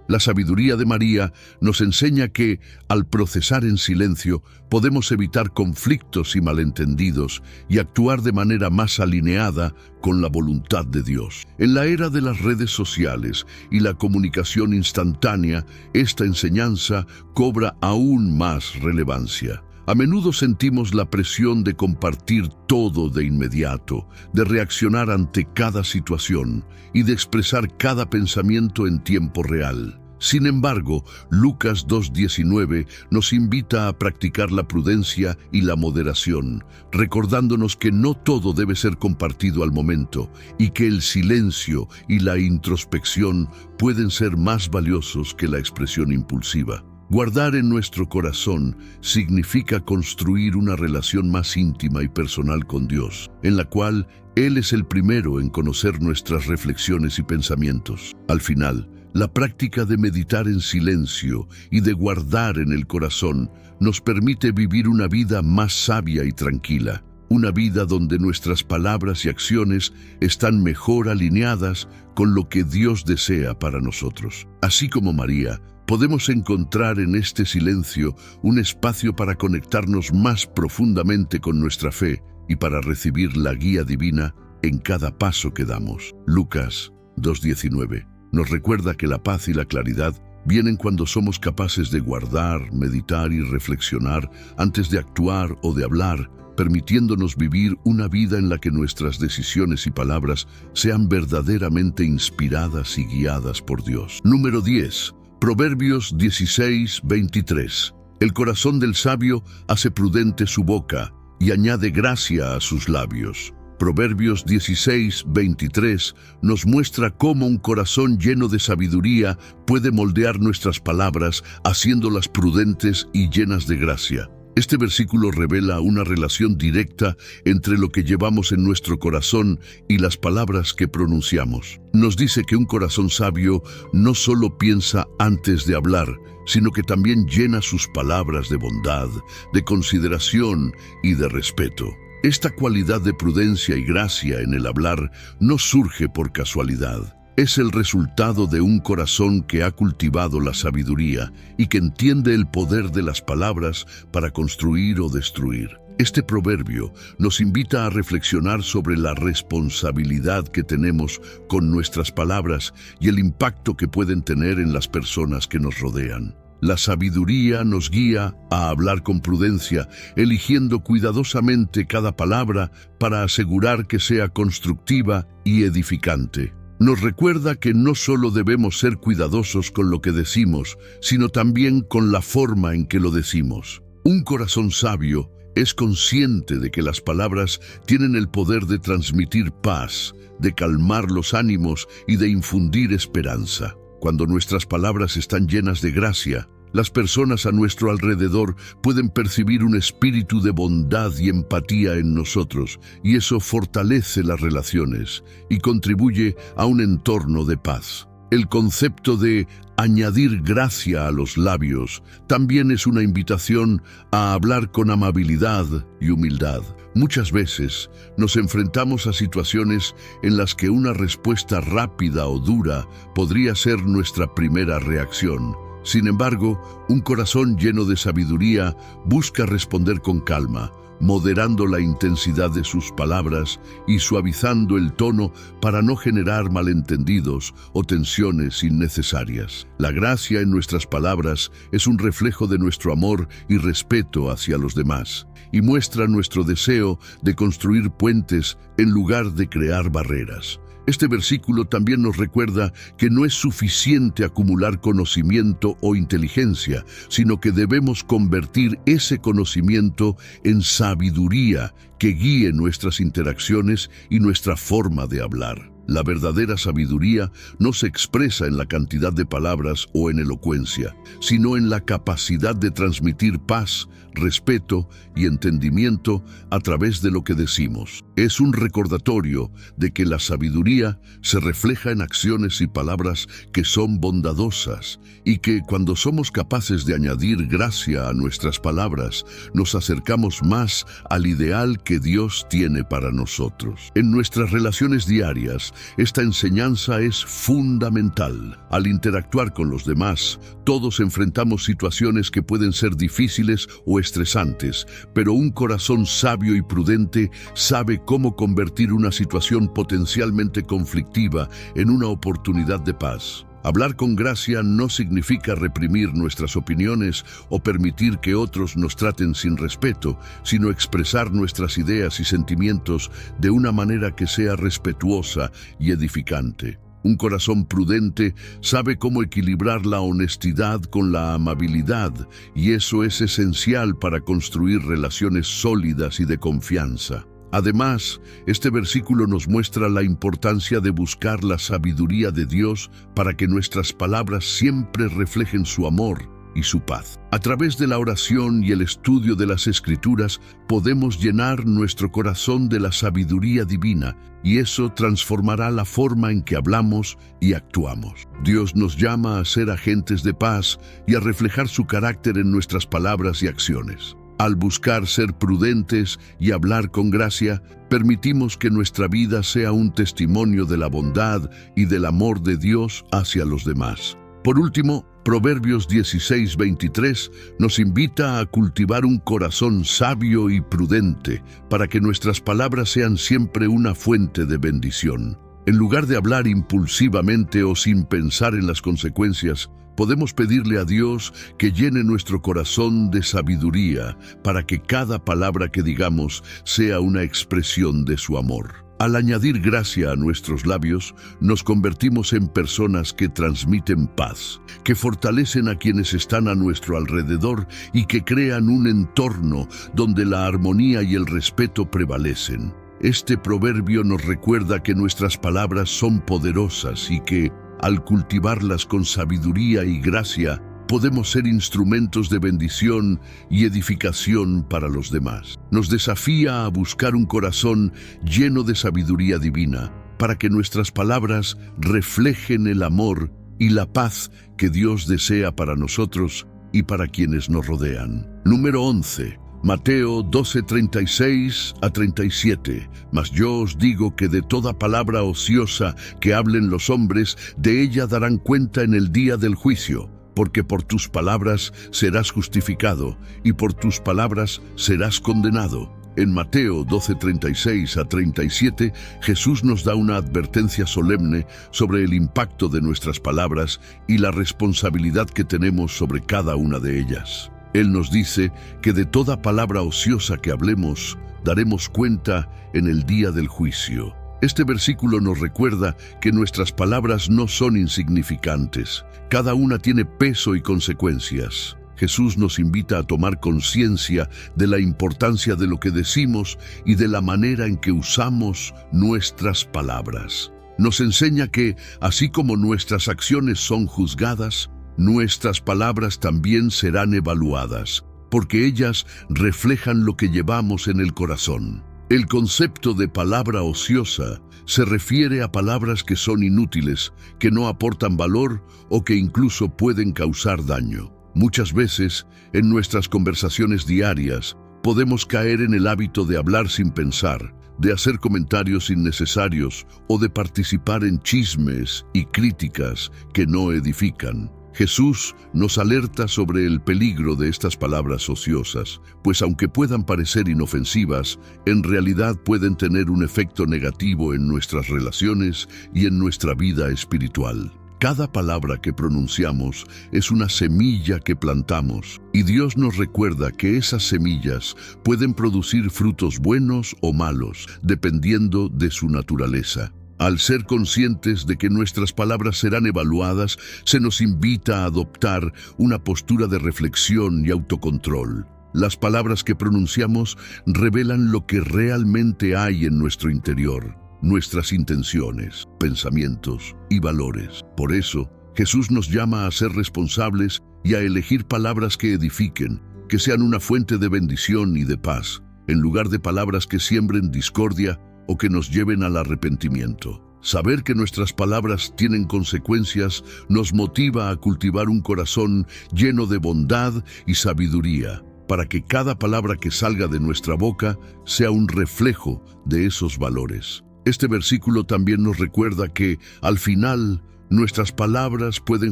La sabiduría de María nos enseña que, al procesar en silencio, podemos evitar conflictos y malentendidos y actuar de manera más alineada con la voluntad de Dios. En la era de las redes sociales y la comunicación instantánea, esta enseñanza cobra aún más relevancia. A menudo sentimos la presión de compartir todo de inmediato, de reaccionar ante cada situación y de expresar cada pensamiento en tiempo real. Sin embargo, Lucas 2:19 nos invita a practicar la prudencia y la moderación, recordándonos que no todo debe ser compartido al momento y que el silencio y la introspección pueden ser más valiosos que la expresión impulsiva. Guardar en nuestro corazón significa construir una relación más íntima y personal con Dios, en la cual Él es el primero en conocer nuestras reflexiones y pensamientos. Al final, la práctica de meditar en silencio y de guardar en el corazón nos permite vivir una vida más sabia y tranquila, una vida donde nuestras palabras y acciones están mejor alineadas con lo que Dios desea para nosotros. Así como María, podemos encontrar en este silencio un espacio para conectarnos más profundamente con nuestra fe y para recibir la guía divina en cada paso que damos. Lucas 2:19 nos recuerda que la paz y la claridad vienen cuando somos capaces de guardar, meditar y reflexionar antes de actuar o de hablar, permitiéndonos vivir una vida en la que nuestras decisiones y palabras sean verdaderamente inspiradas y guiadas por Dios. Número 10. Proverbios 16:23. El corazón del sabio hace prudente su boca y añade gracia a sus labios. Proverbios 16:23 nos muestra cómo un corazón lleno de sabiduría puede moldear nuestras palabras, haciéndolas prudentes y llenas de gracia. Este versículo revela una relación directa entre lo que llevamos en nuestro corazón y las palabras que pronunciamos. Nos dice que un corazón sabio no solo piensa antes de hablar, sino que también llena sus palabras de bondad, de consideración y de respeto. Esta cualidad de prudencia y gracia en el hablar no surge por casualidad. Es el resultado de un corazón que ha cultivado la sabiduría y que entiende el poder de las palabras para construir o destruir. Este proverbio nos invita a reflexionar sobre la responsabilidad que tenemos con nuestras palabras y el impacto que pueden tener en las personas que nos rodean. La sabiduría nos guía a hablar con prudencia, eligiendo cuidadosamente cada palabra para asegurar que sea constructiva y edificante. Nos recuerda que no solo debemos ser cuidadosos con lo que decimos, sino también con la forma en que lo decimos. Un corazón sabio es consciente de que las palabras tienen el poder de transmitir paz, de calmar los ánimos y de infundir esperanza. Cuando nuestras palabras están llenas de gracia, las personas a nuestro alrededor pueden percibir un espíritu de bondad y empatía en nosotros, y eso fortalece las relaciones y contribuye a un entorno de paz. El concepto de añadir gracia a los labios también es una invitación a hablar con amabilidad y humildad. Muchas veces nos enfrentamos a situaciones en las que una respuesta rápida o dura podría ser nuestra primera reacción. Sin embargo, un corazón lleno de sabiduría busca responder con calma, moderando la intensidad de sus palabras y suavizando el tono para no generar malentendidos o tensiones innecesarias. La gracia en nuestras palabras es un reflejo de nuestro amor y respeto hacia los demás, y muestra nuestro deseo de construir puentes en lugar de crear barreras. Este versículo también nos recuerda que no es suficiente acumular conocimiento o inteligencia, sino que debemos convertir ese conocimiento en sabiduría que guíe nuestras interacciones y nuestra forma de hablar. La verdadera sabiduría no se expresa en la cantidad de palabras o en elocuencia, sino en la capacidad de transmitir paz, respeto y entendimiento a través de lo que decimos. Es un recordatorio de que la sabiduría se refleja en acciones y palabras que son bondadosas y que cuando somos capaces de añadir gracia a nuestras palabras, nos acercamos más al ideal que Dios tiene para nosotros. En nuestras relaciones diarias, esta enseñanza es fundamental. Al interactuar con los demás, todos enfrentamos situaciones que pueden ser difíciles o estresantes, pero un corazón sabio y prudente sabe cómo convertir una situación potencialmente conflictiva en una oportunidad de paz. Hablar con gracia no significa reprimir nuestras opiniones o permitir que otros nos traten sin respeto, sino expresar nuestras ideas y sentimientos de una manera que sea respetuosa y edificante. Un corazón prudente sabe cómo equilibrar la honestidad con la amabilidad, y eso es esencial para construir relaciones sólidas y de confianza. Además, este versículo nos muestra la importancia de buscar la sabiduría de Dios para que nuestras palabras siempre reflejen su amor y su paz. A través de la oración y el estudio de las Escrituras, podemos llenar nuestro corazón de la sabiduría divina, y eso transformará la forma en que hablamos y actuamos. Dios nos llama a ser agentes de paz y a reflejar su carácter en nuestras palabras y acciones. Al buscar ser prudentes y hablar con gracia, permitimos que nuestra vida sea un testimonio de la bondad y del amor de Dios hacia los demás. Por último, Proverbios 16:23 nos invita a cultivar un corazón sabio y prudente para que nuestras palabras sean siempre una fuente de bendición. En lugar de hablar impulsivamente o sin pensar en las consecuencias, podemos pedirle a Dios que llene nuestro corazón de sabiduría para que cada palabra que digamos sea una expresión de su amor. Al añadir gracia a nuestros labios, nos convertimos en personas que transmiten paz, que fortalecen a quienes están a nuestro alrededor y que crean un entorno donde la armonía y el respeto prevalecen. Este proverbio nos recuerda que nuestras palabras son poderosas y que, al cultivarlas con sabiduría y gracia, podemos ser instrumentos de bendición y edificación para los demás. Nos desafía a buscar un corazón lleno de sabiduría divina, para que nuestras palabras reflejen el amor y la paz que Dios desea para nosotros y para quienes nos rodean. Número 11. Mateo 12:36-37. Mas yo os digo que de toda palabra ociosa que hablen los hombres, de ella darán cuenta en el día del juicio, porque por tus palabras serás justificado, y por tus palabras serás condenado. En Mateo 12:36-37, Jesús nos da una advertencia solemne sobre el impacto de nuestras palabras y la responsabilidad que tenemos sobre cada una de ellas. Él nos dice que de toda palabra ociosa que hablemos, daremos cuenta en el día del juicio. Este versículo nos recuerda que nuestras palabras no son insignificantes. Cada una tiene peso y consecuencias. Jesús nos invita a tomar conciencia de la importancia de lo que decimos y de la manera en que usamos nuestras palabras. Nos enseña que, así como nuestras acciones son juzgadas, nuestras palabras también serán evaluadas, porque ellas reflejan lo que llevamos en el corazón. El concepto de palabra ociosa se refiere a palabras que son inútiles, que no aportan valor o que incluso pueden causar daño. Muchas veces, en nuestras conversaciones diarias, podemos caer en el hábito de hablar sin pensar, de hacer comentarios innecesarios o de participar en chismes y críticas que no edifican. Jesús nos alerta sobre el peligro de estas palabras ociosas, pues aunque puedan parecer inofensivas, en realidad pueden tener un efecto negativo en nuestras relaciones y en nuestra vida espiritual. Cada palabra que pronunciamos es una semilla que plantamos, y Dios nos recuerda que esas semillas pueden producir frutos buenos o malos, dependiendo de su naturaleza. Al ser conscientes de que nuestras palabras serán evaluadas, se nos invita a adoptar una postura de reflexión y autocontrol. Las palabras que pronunciamos revelan lo que realmente hay en nuestro interior, nuestras intenciones, pensamientos y valores. Por eso, Jesús nos llama a ser responsables y a elegir palabras que edifiquen, que sean una fuente de bendición y de paz, en lugar de palabras que siembren discordia o que nos lleven al arrepentimiento. Saber que nuestras palabras tienen consecuencias nos motiva a cultivar un corazón lleno de bondad y sabiduría, para que cada palabra que salga de nuestra boca sea un reflejo de esos valores. Este versículo también nos recuerda que, al final, nuestras palabras pueden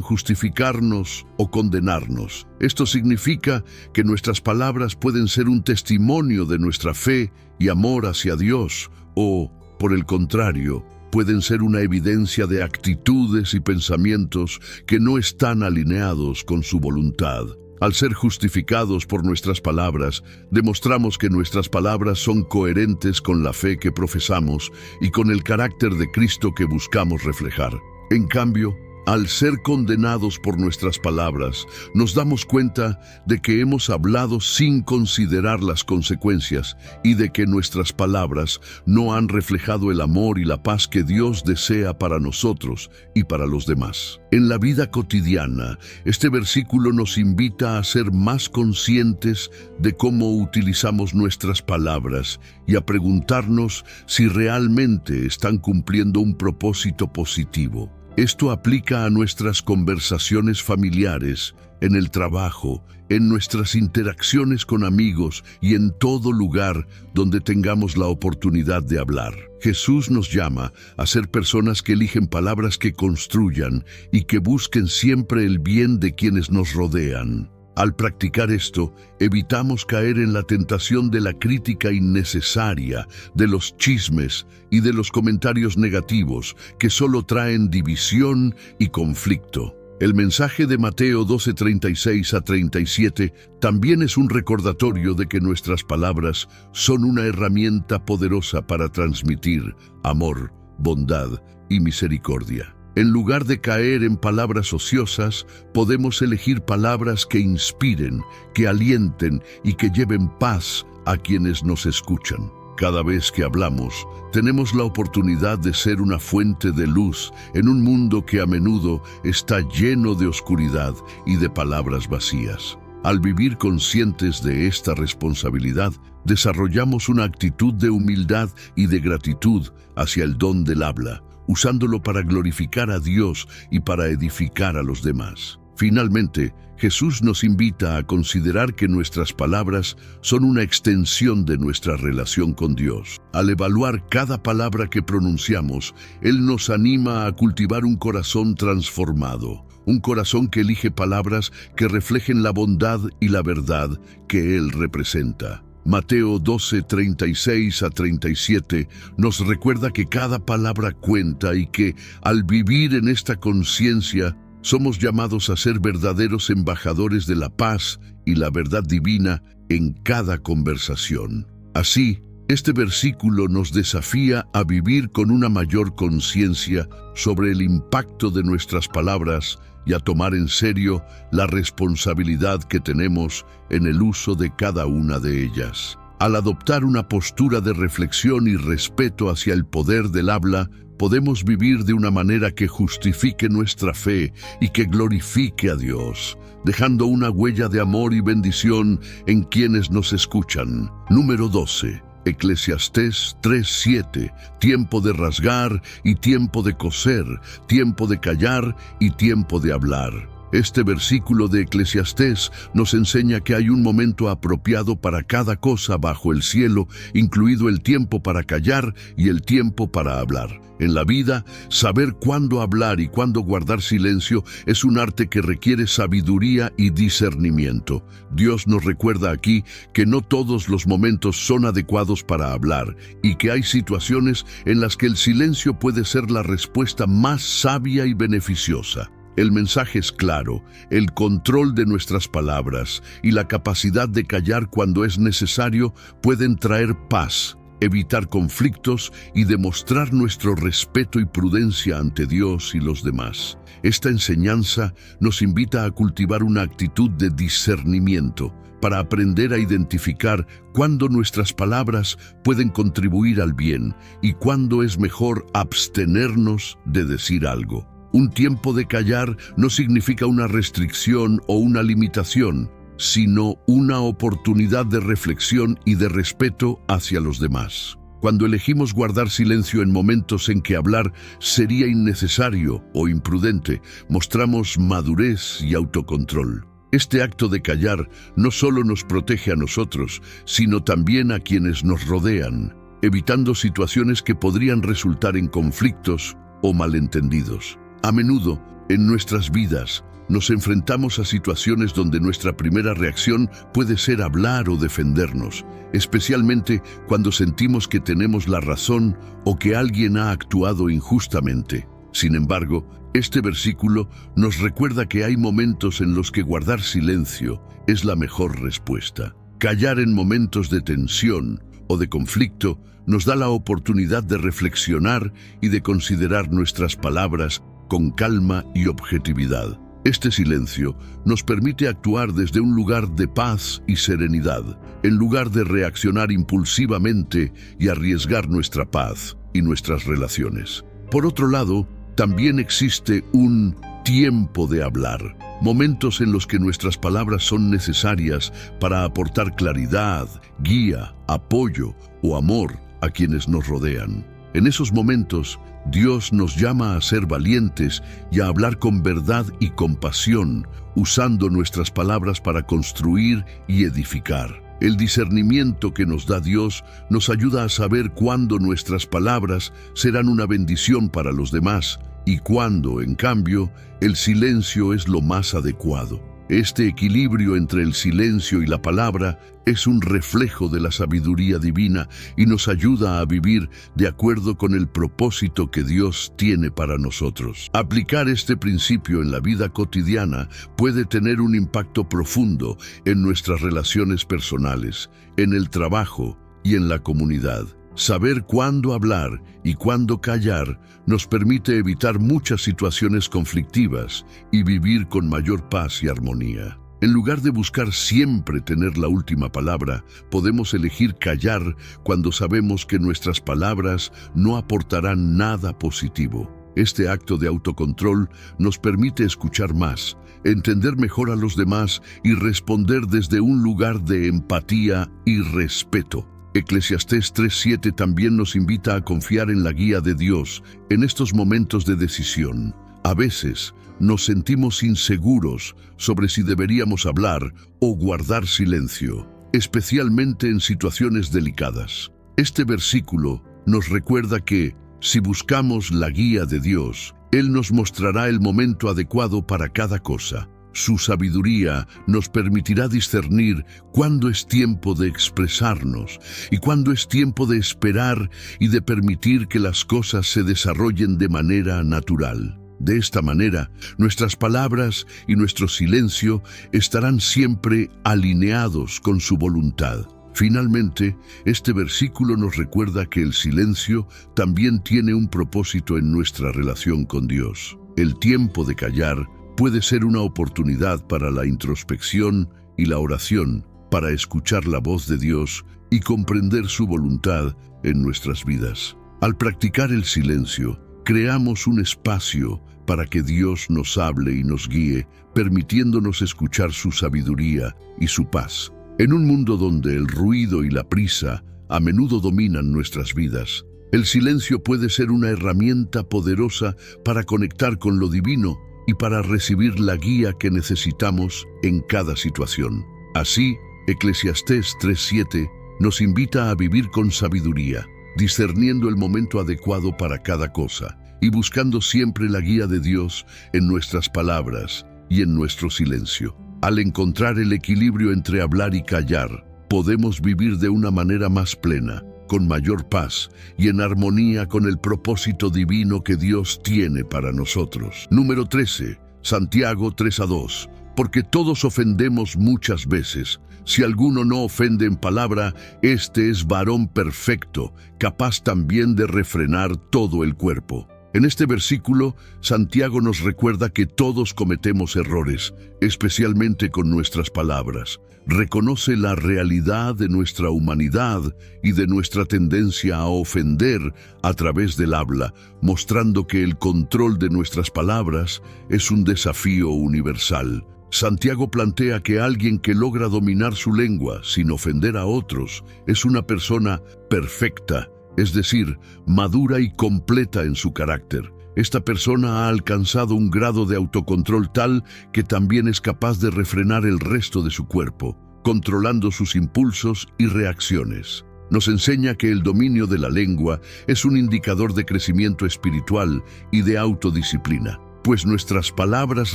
justificarnos o condenarnos. Esto significa que nuestras palabras pueden ser un testimonio de nuestra fe y amor hacia Dios, o, por el contrario, pueden ser una evidencia de actitudes y pensamientos que no están alineados con su voluntad. Al ser justificados por nuestras palabras, demostramos que nuestras palabras son coherentes con la fe que profesamos y con el carácter de Cristo que buscamos reflejar. En cambio, al ser condenados por nuestras palabras, nos damos cuenta de que hemos hablado sin considerar las consecuencias y de que nuestras palabras no han reflejado el amor y la paz que Dios desea para nosotros y para los demás. En la vida cotidiana, este versículo nos invita a ser más conscientes de cómo utilizamos nuestras palabras y a preguntarnos si realmente están cumpliendo un propósito positivo. Esto aplica a nuestras conversaciones familiares, en el trabajo, en nuestras interacciones con amigos y en todo lugar donde tengamos la oportunidad de hablar. Jesús nos llama a ser personas que eligen palabras que construyan y que busquen siempre el bien de quienes nos rodean. Al practicar esto, evitamos caer en la tentación de la crítica innecesaria, de los chismes y de los comentarios negativos que solo traen división y conflicto. El mensaje de Mateo 12:36 a 37 también es un recordatorio de que nuestras palabras son una herramienta poderosa para transmitir amor, bondad y misericordia. En lugar de caer en palabras ociosas, podemos elegir palabras que inspiren, que alienten y que lleven paz a quienes nos escuchan. Cada vez que hablamos, tenemos la oportunidad de ser una fuente de luz en un mundo que a menudo está lleno de oscuridad y de palabras vacías. Al vivir conscientes de esta responsabilidad, desarrollamos una actitud de humildad y de gratitud hacia el don del habla, usándolo para glorificar a Dios y para edificar a los demás. Finalmente, Jesús nos invita a considerar que nuestras palabras son una extensión de nuestra relación con Dios. Al evaluar cada palabra que pronunciamos, Él nos anima a cultivar un corazón transformado, un corazón que elige palabras que reflejen la bondad y la verdad que Él representa. Mateo 12:36 a 37 nos recuerda que cada palabra cuenta y que, al vivir en esta conciencia, somos llamados a ser verdaderos embajadores de la paz y la verdad divina en cada conversación. Así, este versículo nos desafía a vivir con una mayor conciencia sobre el impacto de nuestras palabras y a tomar en serio la responsabilidad que tenemos en el uso de cada una de ellas. Al adoptar una postura de reflexión y respeto hacia el poder del habla, podemos vivir de una manera que justifique nuestra fe y que glorifique a Dios, dejando una huella de amor y bendición en quienes nos escuchan. Número 12. Eclesiastés 3:7, tiempo de rasgar y tiempo de coser, tiempo de callar y tiempo de hablar. Este versículo de Eclesiastés nos enseña que hay un momento apropiado para cada cosa bajo el cielo, incluido el tiempo para callar y el tiempo para hablar. En la vida, saber cuándo hablar y cuándo guardar silencio es un arte que requiere sabiduría y discernimiento. Dios nos recuerda aquí que no todos los momentos son adecuados para hablar y que hay situaciones en las que el silencio puede ser la respuesta más sabia y beneficiosa. El mensaje es claro: el control de nuestras palabras y la capacidad de callar cuando es necesario pueden traer paz, evitar conflictos y demostrar nuestro respeto y prudencia ante Dios y los demás. Esta enseñanza nos invita a cultivar una actitud de discernimiento para aprender a identificar cuándo nuestras palabras pueden contribuir al bien y cuándo es mejor abstenernos de decir algo. Un tiempo de callar no significa una restricción o una limitación, sino una oportunidad de reflexión y de respeto hacia los demás. Cuando elegimos guardar silencio en momentos en que hablar sería innecesario o imprudente, mostramos madurez y autocontrol. Este acto de callar no solo nos protege a nosotros, sino también a quienes nos rodean, evitando situaciones que podrían resultar en conflictos o malentendidos. A menudo, en nuestras vidas, nos enfrentamos a situaciones donde nuestra primera reacción puede ser hablar o defendernos, especialmente cuando sentimos que tenemos la razón o que alguien ha actuado injustamente. Sin embargo, este versículo nos recuerda que hay momentos en los que guardar silencio es la mejor respuesta. Callar en momentos de tensión o de conflicto nos da la oportunidad de reflexionar y de considerar nuestras palabras con calma y objetividad. Este silencio nos permite actuar desde un lugar de paz y serenidad, en lugar de reaccionar impulsivamente y arriesgar nuestra paz y nuestras relaciones. Por otro lado, también existe un tiempo de hablar, momentos en los que nuestras palabras son necesarias para aportar claridad, guía, apoyo o amor a quienes nos rodean. En esos momentos, Dios nos llama a ser valientes y a hablar con verdad y compasión, usando nuestras palabras para construir y edificar. El discernimiento que nos da Dios nos ayuda a saber cuándo nuestras palabras serán una bendición para los demás y cuándo, en cambio, el silencio es lo más adecuado. Este equilibrio entre el silencio y la palabra es un reflejo de la sabiduría divina y nos ayuda a vivir de acuerdo con el propósito que Dios tiene para nosotros. Aplicar este principio en la vida cotidiana puede tener un impacto profundo en nuestras relaciones personales, en el trabajo y en la comunidad. Saber cuándo hablar y cuándo callar nos permite evitar muchas situaciones conflictivas y vivir con mayor paz y armonía. En lugar de buscar siempre tener la última palabra, podemos elegir callar cuando sabemos que nuestras palabras no aportarán nada positivo. Este acto de autocontrol nos permite escuchar más, entender mejor a los demás y responder desde un lugar de empatía y respeto. Eclesiastés 3:7 también nos invita a confiar en la guía de Dios en estos momentos de decisión. A veces nos sentimos inseguros sobre si deberíamos hablar o guardar silencio, especialmente en situaciones delicadas. Este versículo nos recuerda que, si buscamos la guía de Dios, Él nos mostrará el momento adecuado para cada cosa. Su sabiduría nos permitirá discernir cuándo es tiempo de expresarnos y cuándo es tiempo de esperar y de permitir que las cosas se desarrollen de manera natural. De esta manera, nuestras palabras y nuestro silencio estarán siempre alineados con su voluntad. Finalmente, este versículo nos recuerda que el silencio también tiene un propósito en nuestra relación con Dios. El tiempo de callar puede ser una oportunidad para la introspección y la oración, para escuchar la voz de Dios y comprender su voluntad en nuestras vidas. Al practicar el silencio, creamos un espacio para que Dios nos hable y nos guíe, permitiéndonos escuchar su sabiduría y su paz. En un mundo donde el ruido y la prisa a menudo dominan nuestras vidas. El silencio puede ser una herramienta poderosa para conectar con lo divino y para recibir la guía que necesitamos en cada situación. Así, Eclesiastés 3:7 nos invita a vivir con sabiduría, discerniendo el momento adecuado para cada cosa y buscando siempre la guía de Dios en nuestras palabras y en nuestro silencio. Al encontrar el equilibrio entre hablar y callar, podemos vivir de una manera más plena, con mayor paz y en armonía con el propósito divino que Dios tiene para nosotros. Número 13, Santiago 3:2. Porque todos ofendemos muchas veces. Si alguno no ofende en palabra, este es varón perfecto, capaz también de refrenar todo el cuerpo. En este versículo, Santiago nos recuerda que todos cometemos errores, especialmente con nuestras palabras. Reconoce la realidad de nuestra humanidad y de nuestra tendencia a ofender a través del habla, mostrando que el control de nuestras palabras es un desafío universal. Santiago plantea que alguien que logra dominar su lengua sin ofender a otros es una persona perfecta, es decir, madura y completa en su carácter. Esta persona ha alcanzado un grado de autocontrol tal que también es capaz de refrenar el resto de su cuerpo, controlando sus impulsos y reacciones. Nos enseña que el dominio de la lengua es un indicador de crecimiento espiritual y de autodisciplina, pues nuestras palabras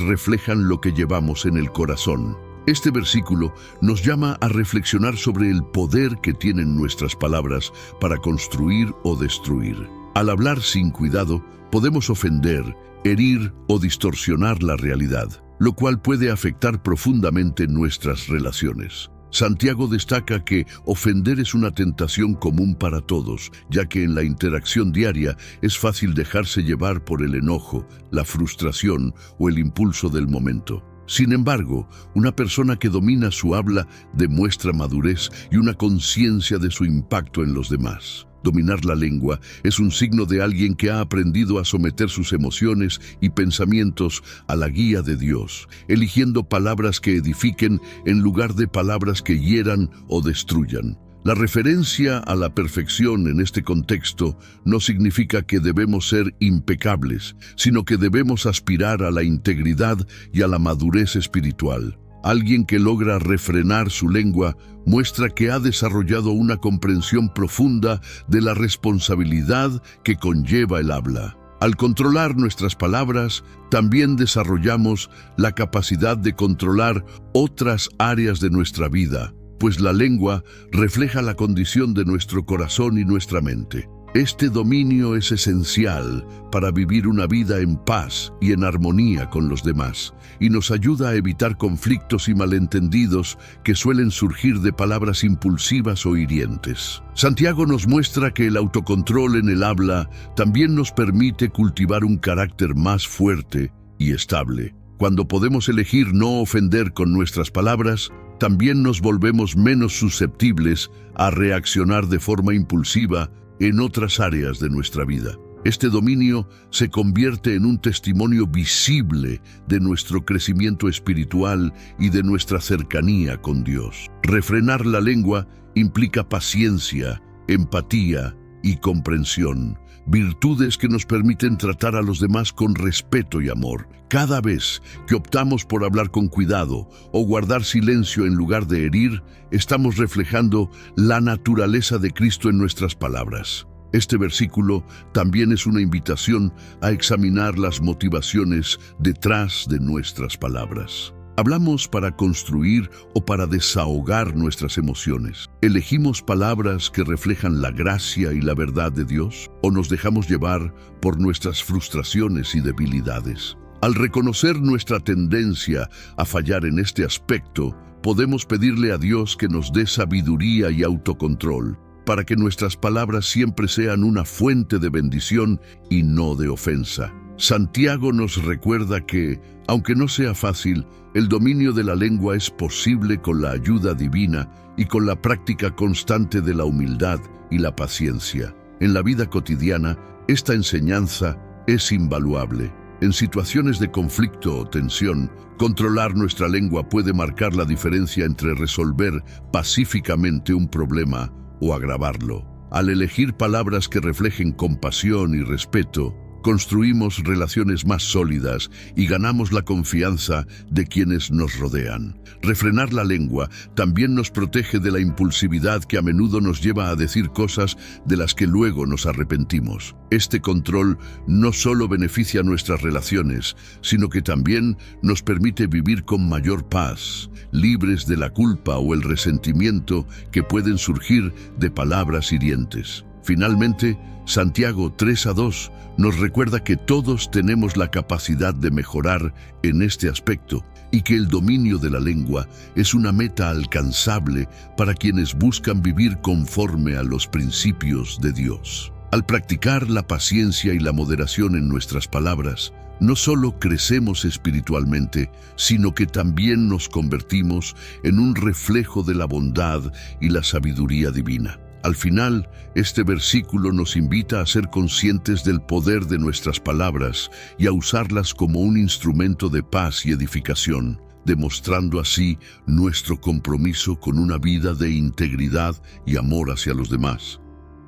reflejan lo que llevamos en el corazón. Este versículo nos llama a reflexionar sobre el poder que tienen nuestras palabras para construir o destruir. Al hablar sin cuidado, podemos ofender, herir o distorsionar la realidad, lo cual puede afectar profundamente nuestras relaciones. Santiago destaca que ofender es una tentación común para todos, ya que en la interacción diaria es fácil dejarse llevar por el enojo, la frustración o el impulso del momento. Sin embargo, una persona que domina su habla demuestra madurez y una conciencia de su impacto en los demás. Dominar la lengua es un signo de alguien que ha aprendido a someter sus emociones y pensamientos a la guía de Dios, eligiendo palabras que edifiquen en lugar de palabras que hieran o destruyan. La referencia a la perfección en este contexto no significa que debemos ser impecables, sino que debemos aspirar a la integridad y a la madurez espiritual. Alguien que logra refrenar su lengua muestra que ha desarrollado una comprensión profunda de la responsabilidad que conlleva el habla. Al controlar nuestras palabras, también desarrollamos la capacidad de controlar otras áreas de nuestra vida, pues la lengua refleja la condición de nuestro corazón y nuestra mente. Este dominio es esencial para vivir una vida en paz y en armonía con los demás, y nos ayuda a evitar conflictos y malentendidos que suelen surgir de palabras impulsivas o hirientes. Santiago nos muestra que el autocontrol en el habla también nos permite cultivar un carácter más fuerte y estable. Cuando podemos elegir no ofender con nuestras palabras, también nos volvemos menos susceptibles a reaccionar de forma impulsiva en otras áreas de nuestra vida. Este dominio se convierte en un testimonio visible de nuestro crecimiento espiritual y de nuestra cercanía con Dios. Refrenar la lengua implica paciencia, empatía y comprensión, virtudes que nos permiten tratar a los demás con respeto y amor. Cada vez que optamos por hablar con cuidado o guardar silencio en lugar de herir, estamos reflejando la naturaleza de Cristo en nuestras palabras. Este versículo también es una invitación a examinar las motivaciones detrás de nuestras palabras. ¿Hablamos para construir o para desahogar nuestras emociones? ¿Elegimos palabras que reflejan la gracia y la verdad de Dios? ¿O nos dejamos llevar por nuestras frustraciones y debilidades? Al reconocer nuestra tendencia a fallar en este aspecto, podemos pedirle a Dios que nos dé sabiduría y autocontrol, para que nuestras palabras siempre sean una fuente de bendición y no de ofensa. Santiago nos recuerda que, aunque no sea fácil, el dominio de la lengua es posible con la ayuda divina y con la práctica constante de la humildad y la paciencia. En la vida cotidiana, esta enseñanza es invaluable. En situaciones de conflicto o tensión, controlar nuestra lengua puede marcar la diferencia entre resolver pacíficamente un problema o agravarlo. Al elegir palabras que reflejen compasión y respeto, construimos relaciones más sólidas y ganamos la confianza de quienes nos rodean. Refrenar la lengua también nos protege de la impulsividad que a menudo nos lleva a decir cosas de las que luego nos arrepentimos. Este control no solo beneficia nuestras relaciones, sino que también nos permite vivir con mayor paz, libres de la culpa o el resentimiento que pueden surgir de palabras hirientes. Finalmente, Santiago 3:2 nos recuerda que todos tenemos la capacidad de mejorar en este aspecto y que el dominio de la lengua es una meta alcanzable para quienes buscan vivir conforme a los principios de Dios. Al practicar la paciencia y la moderación en nuestras palabras, no solo crecemos espiritualmente, sino que también nos convertimos en un reflejo de la bondad y la sabiduría divina. Al final, este versículo nos invita a ser conscientes del poder de nuestras palabras y a usarlas como un instrumento de paz y edificación, demostrando así nuestro compromiso con una vida de integridad y amor hacia los demás.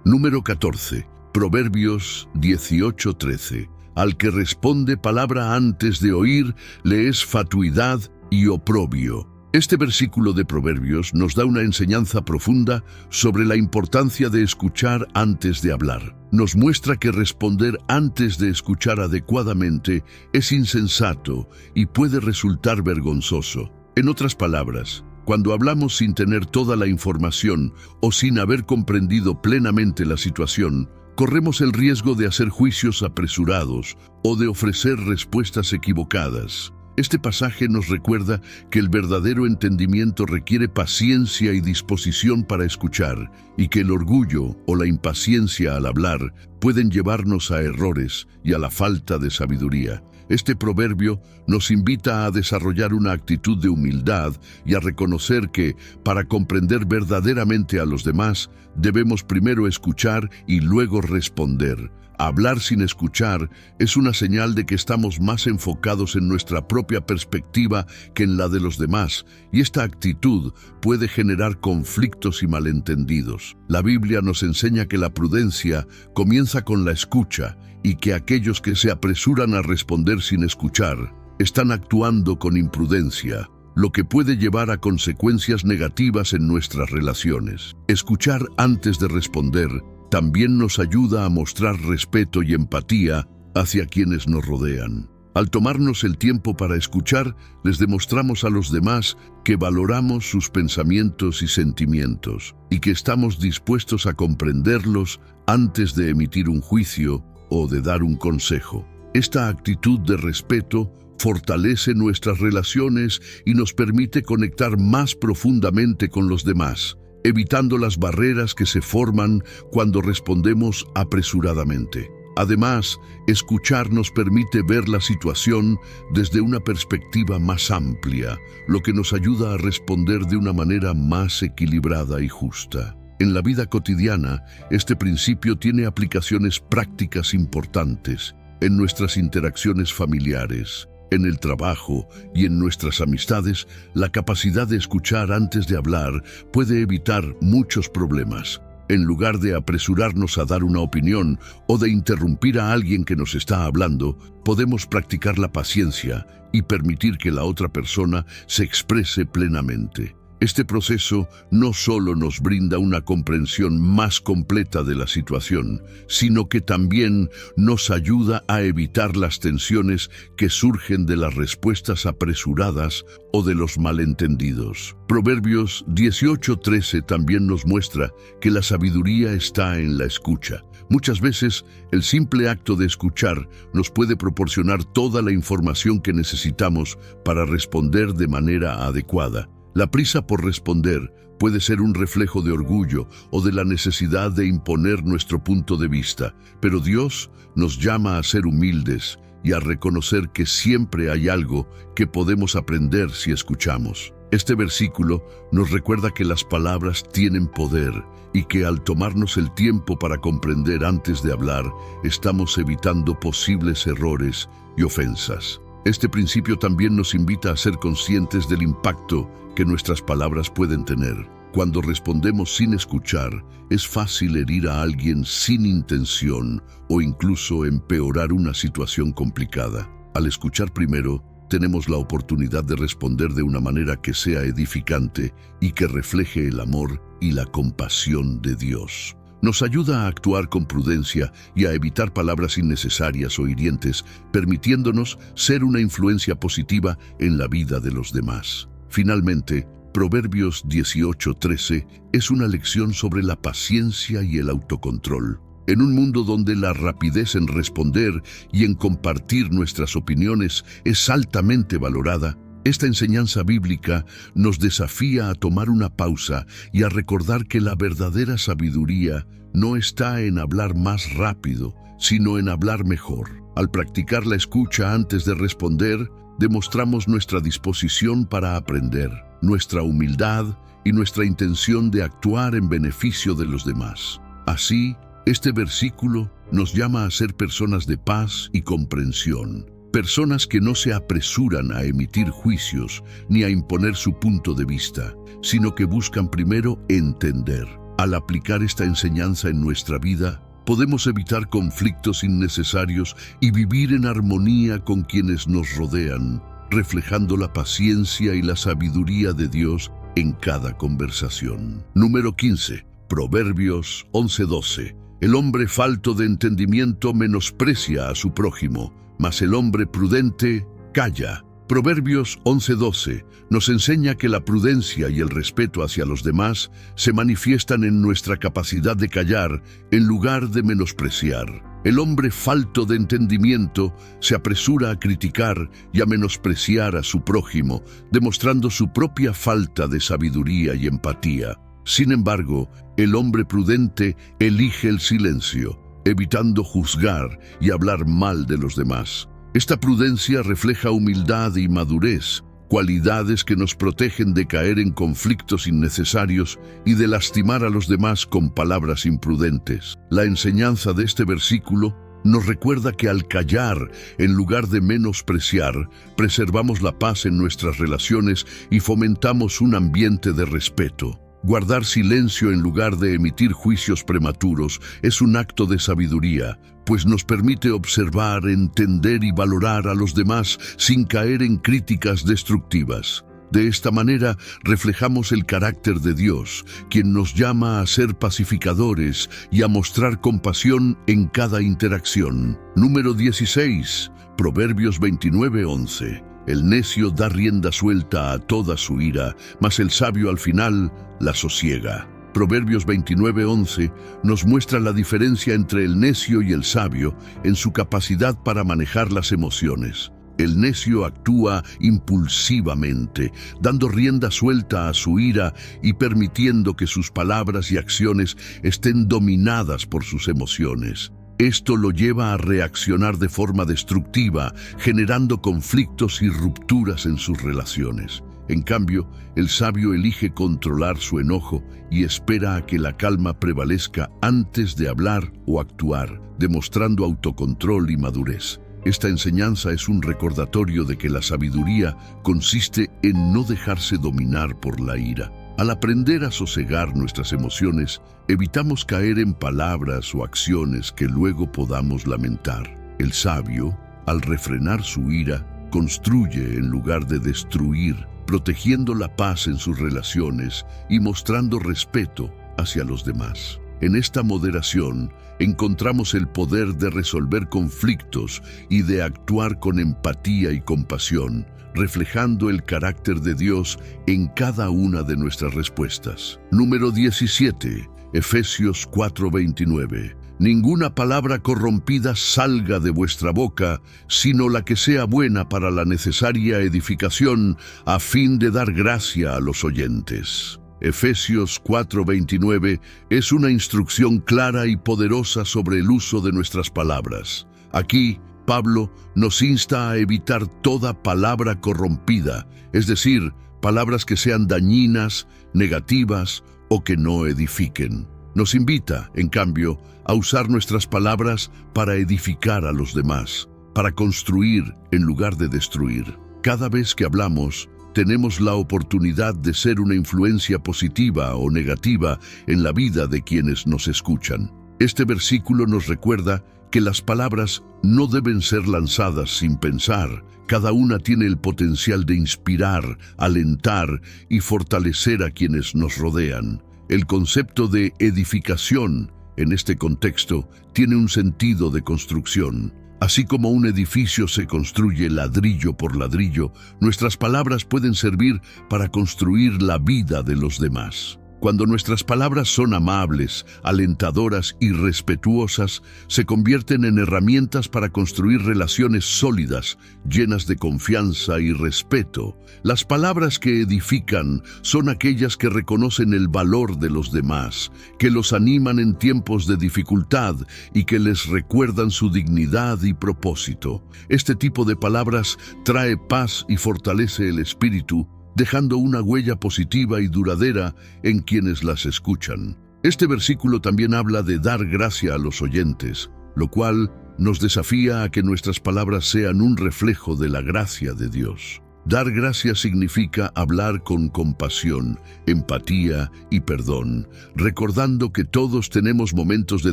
Número 14. Proverbios 18:13. Al que responde palabra antes de oír, le es fatuidad y oprobio. Este versículo de Proverbios nos da una enseñanza profunda sobre la importancia de escuchar antes de hablar. Nos muestra que responder antes de escuchar adecuadamente es insensato y puede resultar vergonzoso. En otras palabras, cuando hablamos sin tener toda la información o sin haber comprendido plenamente la situación, corremos el riesgo de hacer juicios apresurados o de ofrecer respuestas equivocadas. Este pasaje nos recuerda que el verdadero entendimiento requiere paciencia y disposición para escuchar, y que el orgullo o la impaciencia al hablar pueden llevarnos a errores y a la falta de sabiduría. Este proverbio nos invita a desarrollar una actitud de humildad y a reconocer que, para comprender verdaderamente a los demás, debemos primero escuchar y luego responder. Hablar sin escuchar es una señal de que estamos más enfocados en nuestra propia perspectiva que en la de los demás, y esta actitud puede generar conflictos y malentendidos. La Biblia nos enseña que la prudencia comienza con la escucha y que aquellos que se apresuran a responder sin escuchar están actuando con imprudencia, lo que puede llevar a consecuencias negativas en nuestras relaciones. Escuchar antes de responder también nos ayuda a mostrar respeto y empatía hacia quienes nos rodean. Al tomarnos el tiempo para escuchar, les demostramos a los demás que valoramos sus pensamientos y sentimientos y que estamos dispuestos a comprenderlos antes de emitir un juicio o de dar un consejo. Esta actitud de respeto fortalece nuestras relaciones y nos permite conectar más profundamente con los demás, evitando las barreras que se forman cuando respondemos apresuradamente. Además, escuchar nos permite ver la situación desde una perspectiva más amplia, lo que nos ayuda a responder de una manera más equilibrada y justa. En la vida cotidiana, este principio tiene aplicaciones prácticas importantes en nuestras interacciones familiares, en el trabajo y en nuestras amistades. La capacidad de escuchar antes de hablar puede evitar muchos problemas. En lugar de apresurarnos a dar una opinión o de interrumpir a alguien que nos está hablando, podemos practicar la paciencia y permitir que la otra persona se exprese plenamente. Este proceso no solo nos brinda una comprensión más completa de la situación, sino que también nos ayuda a evitar las tensiones que surgen de las respuestas apresuradas o de los malentendidos. Proverbios 18:13 también nos muestra que la sabiduría está en la escucha. Muchas veces, el simple acto de escuchar nos puede proporcionar toda la información que necesitamos para responder de manera adecuada. La prisa por responder puede ser un reflejo de orgullo o de la necesidad de imponer nuestro punto de vista, pero Dios nos llama a ser humildes y a reconocer que siempre hay algo que podemos aprender si escuchamos. Este versículo nos recuerda que las palabras tienen poder y que al tomarnos el tiempo para comprender antes de hablar, estamos evitando posibles errores y ofensas. Este principio también nos invita a ser conscientes del impacto que nuestras palabras pueden tener. Cuando respondemos sin escuchar, es fácil herir a alguien sin intención o incluso empeorar una situación complicada. Al escuchar primero, tenemos la oportunidad de responder de una manera que sea edificante y que refleje el amor y la compasión de Dios. Nos ayuda a actuar con prudencia y a evitar palabras innecesarias o hirientes, permitiéndonos ser una influencia positiva en la vida de los demás. Finalmente, Proverbios 18:13 es una lección sobre la paciencia y el autocontrol. En un mundo donde la rapidez en responder y en compartir nuestras opiniones es altamente valorada, esta enseñanza bíblica nos desafía a tomar una pausa y a recordar que la verdadera sabiduría no está en hablar más rápido, sino en hablar mejor. Al practicar la escucha antes de responder, demostramos nuestra disposición para aprender, nuestra humildad y nuestra intención de actuar en beneficio de los demás. Así, este versículo nos llama a ser personas de paz y comprensión, personas que no se apresuran a emitir juicios ni a imponer su punto de vista, sino que buscan primero entender. Al aplicar esta enseñanza en nuestra vida, podemos evitar conflictos innecesarios y vivir en armonía con quienes nos rodean, reflejando la paciencia y la sabiduría de Dios en cada conversación. Número 15. Proverbios 11:12. El hombre falto de entendimiento menosprecia a su prójimo, mas el hombre prudente calla. Proverbios 11:12 nos enseña que la prudencia y el respeto hacia los demás se manifiestan en nuestra capacidad de callar en lugar de menospreciar. El hombre falto de entendimiento se apresura a criticar y a menospreciar a su prójimo, demostrando su propia falta de sabiduría y empatía. Sin embargo, el hombre prudente elige el silencio, evitando juzgar y hablar mal de los demás. Esta prudencia refleja humildad y madurez, cualidades que nos protegen de caer en conflictos innecesarios y de lastimar a los demás con palabras imprudentes. La enseñanza de este versículo nos recuerda que al callar, en lugar de menospreciar, preservamos la paz en nuestras relaciones y fomentamos un ambiente de respeto. Guardar silencio en lugar de emitir juicios prematuros es un acto de sabiduría, pues nos permite observar, entender y valorar a los demás sin caer en críticas destructivas. De esta manera reflejamos el carácter de Dios, quien nos llama a ser pacificadores y a mostrar compasión en cada interacción. Número 16. Proverbios 29:11. El necio da rienda suelta a toda su ira, mas el sabio al final la sosiega. Proverbios 29:11 nos muestra la diferencia entre el necio y el sabio en su capacidad para manejar las emociones. El necio actúa impulsivamente, dando rienda suelta a su ira y permitiendo que sus palabras y acciones estén dominadas por sus emociones. Esto lo lleva a reaccionar de forma destructiva, generando conflictos y rupturas en sus relaciones. En cambio, el sabio elige controlar su enojo y espera a que la calma prevalezca antes de hablar o actuar, demostrando autocontrol y madurez. Esta enseñanza es un recordatorio de que la sabiduría consiste en no dejarse dominar por la ira. Al aprender a sosegar nuestras emociones, evitamos caer en palabras o acciones que luego podamos lamentar. El sabio, al refrenar su ira, construye en lugar de destruir, protegiendo la paz en sus relaciones y mostrando respeto hacia los demás. En esta moderación encontramos el poder de resolver conflictos y de actuar con empatía y compasión, reflejando el carácter de Dios en cada una de nuestras respuestas. Número 17. Efesios 4:29. Ninguna palabra corrompida salga de vuestra boca, sino la que sea buena para la necesaria edificación, a fin de dar gracia a los oyentes. Efesios 4:29 es una instrucción clara y poderosa sobre el uso de nuestras palabras. Aquí, Pablo nos insta a evitar toda palabra corrompida, es decir, palabras que sean dañinas, negativas o que no edifiquen. Nos invita, en cambio, a usar nuestras palabras para edificar a los demás, para construir en lugar de destruir. Cada vez que hablamos, tenemos la oportunidad de ser una influencia positiva o negativa en la vida de quienes nos escuchan. Este versículo nos recuerda que las palabras no deben ser lanzadas sin pensar. Cada una tiene el potencial de inspirar, alentar y fortalecer a quienes nos rodean. El concepto de edificación, en este contexto, tiene un sentido de construcción. Así como un edificio se construye ladrillo por ladrillo, nuestras palabras pueden servir para construir la vida de los demás. Cuando nuestras palabras son amables, alentadoras y respetuosas, se convierten en herramientas para construir relaciones sólidas, llenas de confianza y respeto. Las palabras que edifican son aquellas que reconocen el valor de los demás, que los animan en tiempos de dificultad y que les recuerdan su dignidad y propósito. Este tipo de palabras trae paz y fortalece el espíritu, dejando una huella positiva y duradera en quienes las escuchan. Este versículo también habla de dar gracia a los oyentes, lo cual nos desafía a que nuestras palabras sean un reflejo de la gracia de Dios. Dar gracia significa hablar con compasión, empatía y perdón, recordando que todos tenemos momentos de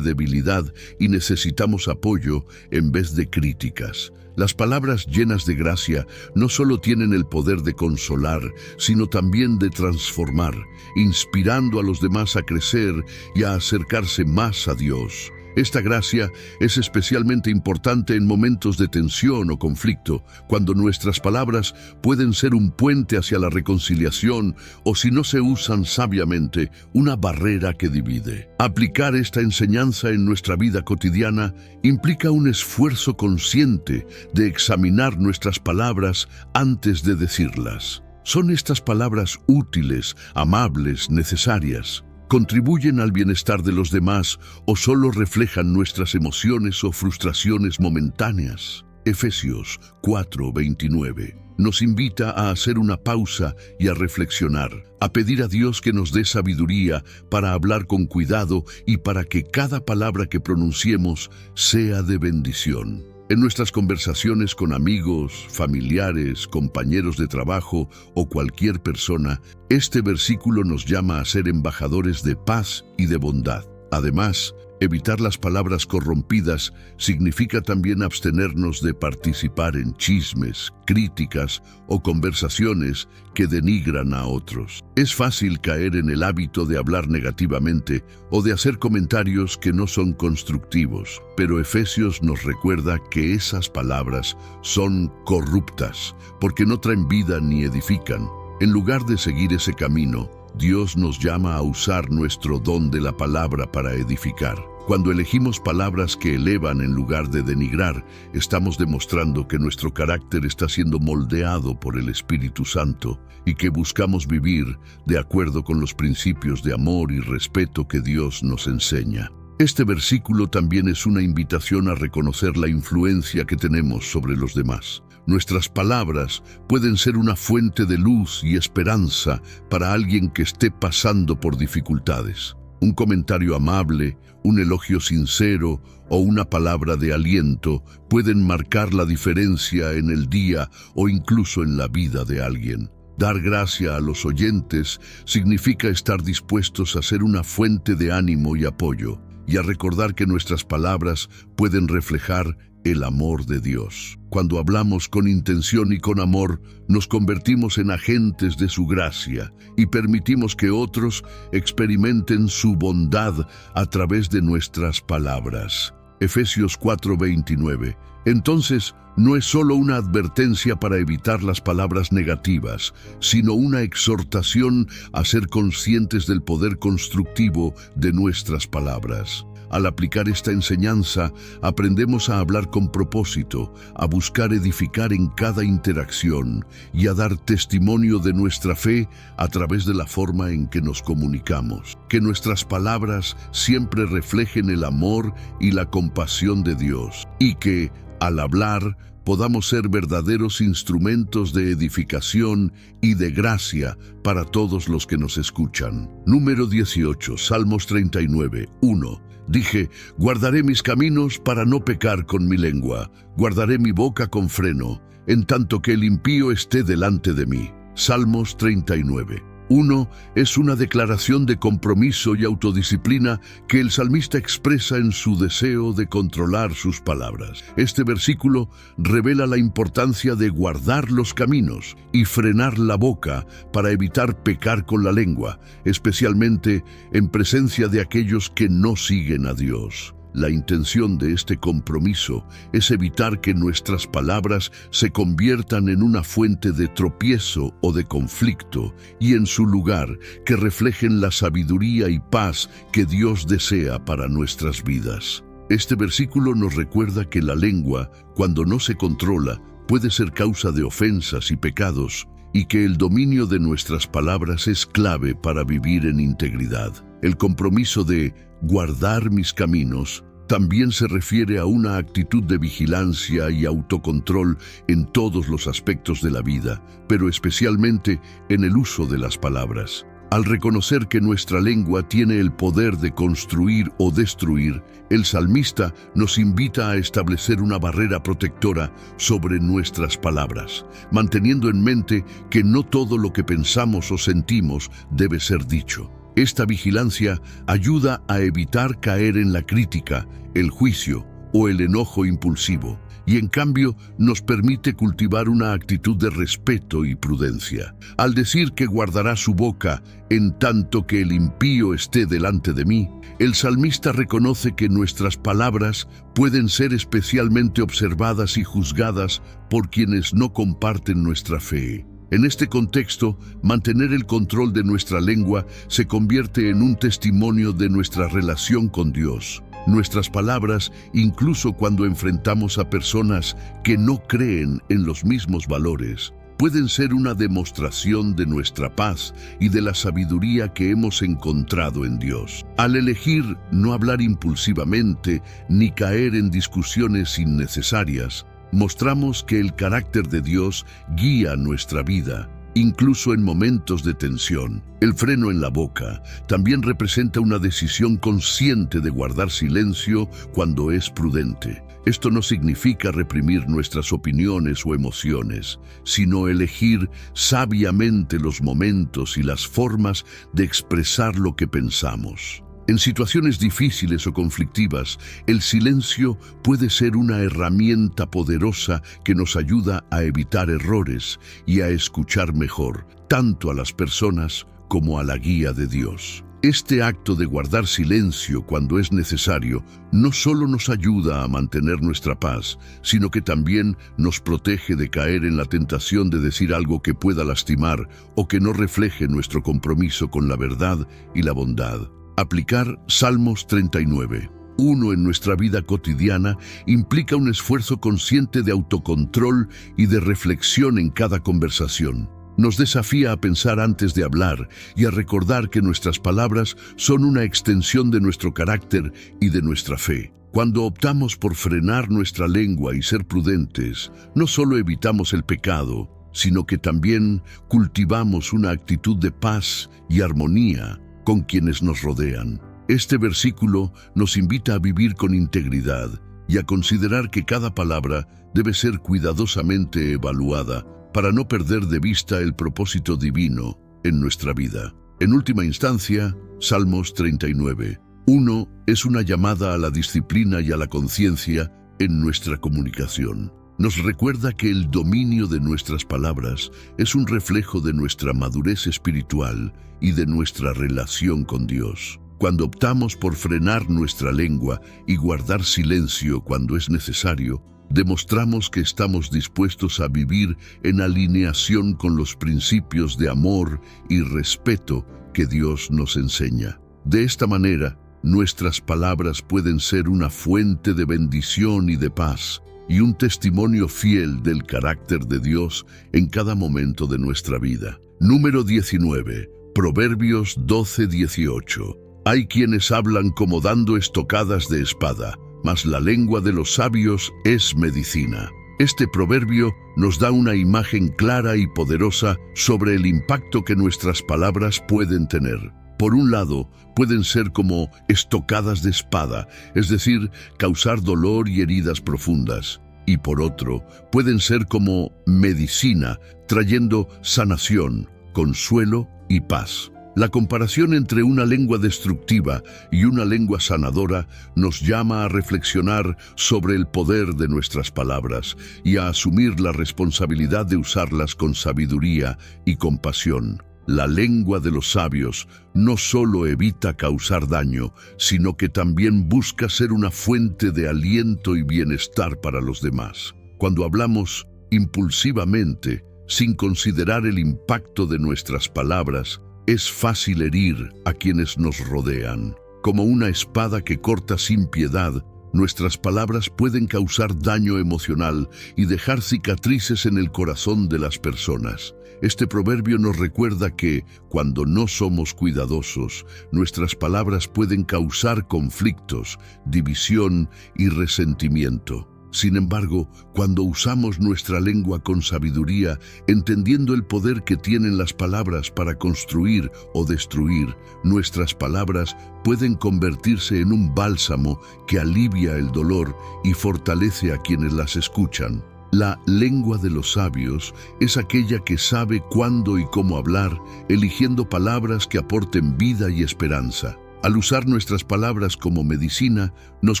debilidad y necesitamos apoyo en vez de críticas. Las palabras llenas de gracia no solo tienen el poder de consolar, sino también de transformar, inspirando a los demás a crecer y a acercarse más a Dios. Esta gracia es especialmente importante en momentos de tensión o conflicto, cuando nuestras palabras pueden ser un puente hacia la reconciliación o, si no se usan sabiamente, una barrera que divide. Aplicar esta enseñanza en nuestra vida cotidiana implica un esfuerzo consciente de examinar nuestras palabras antes de decirlas. ¿Son estas palabras útiles, amables, necesarias? ¿Contribuyen al bienestar de los demás o solo reflejan nuestras emociones o frustraciones momentáneas? Efesios 4:29 nos invita a hacer una pausa y a reflexionar, a pedir a Dios que nos dé sabiduría para hablar con cuidado y para que cada palabra que pronunciemos sea de bendición. En nuestras conversaciones con amigos, familiares, compañeros de trabajo o cualquier persona, este versículo nos llama a ser embajadores de paz y de bondad. Además, evitar las palabras corrompidas significa también abstenernos de participar en chismes, críticas o conversaciones que denigran a otros. Es fácil caer en el hábito de hablar negativamente o de hacer comentarios que no son constructivos, pero Efesios nos recuerda que esas palabras son corruptas, porque no traen vida ni edifican. En lugar de seguir ese camino, Dios nos llama a usar nuestro don de la palabra para edificar. Cuando elegimos palabras que elevan en lugar de denigrar, estamos demostrando que nuestro carácter está siendo moldeado por el Espíritu Santo y que buscamos vivir de acuerdo con los principios de amor y respeto que Dios nos enseña. Este versículo también es una invitación a reconocer la influencia que tenemos sobre los demás. Nuestras palabras pueden ser una fuente de luz y esperanza para alguien que esté pasando por dificultades. Un comentario amable, un elogio sincero o una palabra de aliento pueden marcar la diferencia en el día o incluso en la vida de alguien. Dar gracia a los oyentes significa estar dispuestos a ser una fuente de ánimo y apoyo, y a recordar que nuestras palabras pueden reflejar el amor de Dios. Cuando hablamos con intención y con amor, nos convertimos en agentes de su gracia y permitimos que otros experimenten su bondad a través de nuestras palabras. Efesios 4:29. Entonces, no es solo una advertencia para evitar las palabras negativas, sino una exhortación a ser conscientes del poder constructivo de nuestras palabras. Al aplicar esta enseñanza, aprendemos a hablar con propósito, a buscar edificar en cada interacción y a dar testimonio de nuestra fe a través de la forma en que nos comunicamos. Que nuestras palabras siempre reflejen el amor y la compasión de Dios, y que, al hablar, podamos ser verdaderos instrumentos de edificación y de gracia para todos los que nos escuchan. Número 18, Salmos 39:1. Dije, guardaré mis caminos para no pecar con mi lengua, guardaré mi boca con freno, en tanto que el impío esté delante de mí. Salmos 39. 1. Es una declaración de compromiso y autodisciplina que el salmista expresa en su deseo de controlar sus palabras. Este versículo revela la importancia de guardar los caminos y frenar la boca para evitar pecar con la lengua, especialmente en presencia de aquellos que no siguen a Dios. La intención de este compromiso es evitar que nuestras palabras se conviertan en una fuente de tropiezo o de conflicto, y en su lugar que reflejen la sabiduría y paz que Dios desea para nuestras vidas. Este versículo nos recuerda que la lengua, cuando no se controla, puede ser causa de ofensas y pecados, y que el dominio de nuestras palabras es clave para vivir en integridad. El compromiso de guardar mis caminos también se refiere a una actitud de vigilancia y autocontrol en todos los aspectos de la vida, pero especialmente en el uso de las palabras. Al reconocer que nuestra lengua tiene el poder de construir o destruir, el salmista nos invita a establecer una barrera protectora sobre nuestras palabras, manteniendo en mente que no todo lo que pensamos o sentimos debe ser dicho. Esta vigilancia ayuda a evitar caer en la crítica, el juicio o el enojo impulsivo, y en cambio nos permite cultivar una actitud de respeto y prudencia. Al decir que guardará su boca en tanto que el impío esté delante de mí, el salmista reconoce que nuestras palabras pueden ser especialmente observadas y juzgadas por quienes no comparten nuestra fe. En este contexto, mantener el control de nuestra lengua se convierte en un testimonio de nuestra relación con Dios. Nuestras palabras, incluso cuando enfrentamos a personas que no creen en los mismos valores, pueden ser una demostración de nuestra paz y de la sabiduría que hemos encontrado en Dios. Al elegir no hablar impulsivamente ni caer en discusiones innecesarias, mostramos que el carácter de Dios guía nuestra vida, incluso en momentos de tensión. El freno en la boca también representa una decisión consciente de guardar silencio cuando es prudente. Esto no significa reprimir nuestras opiniones o emociones, sino elegir sabiamente los momentos y las formas de expresar lo que pensamos. En situaciones difíciles o conflictivas, el silencio puede ser una herramienta poderosa que nos ayuda a evitar errores y a escuchar mejor, tanto a las personas como a la guía de Dios. Este acto de guardar silencio cuando es necesario no solo nos ayuda a mantener nuestra paz, sino que también nos protege de caer en la tentación de decir algo que pueda lastimar o que no refleje nuestro compromiso con la verdad y la bondad. Aplicar Salmos 39. 1 en nuestra vida cotidiana implica un esfuerzo consciente de autocontrol y de reflexión en cada conversación. Nos desafía a pensar antes de hablar y a recordar que nuestras palabras son una extensión de nuestro carácter y de nuestra fe. Cuando optamos por frenar nuestra lengua y ser prudentes, no solo evitamos el pecado, sino que también cultivamos una actitud de paz y armonía con quienes nos rodean. Este versículo nos invita a vivir con integridad y a considerar que cada palabra debe ser cuidadosamente evaluada para no perder de vista el propósito divino en nuestra vida. En última instancia, Salmos 39. 1 es una llamada a la disciplina y a la conciencia en nuestra comunicación. Nos recuerda que el dominio de nuestras palabras es un reflejo de nuestra madurez espiritual y de nuestra relación con Dios. Cuando optamos por frenar nuestra lengua y guardar silencio cuando es necesario, demostramos que estamos dispuestos a vivir en alineación con los principios de amor y respeto que Dios nos enseña. De esta manera, nuestras palabras pueden ser una fuente de bendición y de paz, y un testimonio fiel del carácter de Dios en cada momento de nuestra vida. Número 19. Proverbios 12:18. Hay quienes hablan como dando estocadas de espada, mas la lengua de los sabios es medicina. Este proverbio nos da una imagen clara y poderosa sobre el impacto que nuestras palabras pueden tener. Por un lado, pueden ser como estocadas de espada, es decir, causar dolor y heridas profundas. y por otro, pueden ser como medicina, trayendo sanación, consuelo y paz. La comparación entre una lengua destructiva y una lengua sanadora nos llama a reflexionar sobre el poder de nuestras palabras y a asumir la responsabilidad de usarlas con sabiduría y compasión. La lengua de los sabios no solo evita causar daño, sino que también busca ser una fuente de aliento y bienestar para los demás. Cuando hablamos impulsivamente, sin considerar el impacto de nuestras palabras, es fácil herir a quienes nos rodean. Como una espada que corta sin piedad, nuestras palabras pueden causar daño emocional y dejar cicatrices en el corazón de las personas. Este proverbio nos recuerda que, cuando no somos cuidadosos, nuestras palabras pueden causar conflictos, división y resentimiento. Sin embargo, cuando usamos nuestra lengua con sabiduría, entendiendo el poder que tienen las palabras para construir o destruir, nuestras palabras pueden convertirse en un bálsamo que alivia el dolor y fortalece a quienes las escuchan. La lengua de los sabios es aquella que sabe cuándo y cómo hablar, eligiendo palabras que aporten vida y esperanza. Al usar nuestras palabras como medicina, nos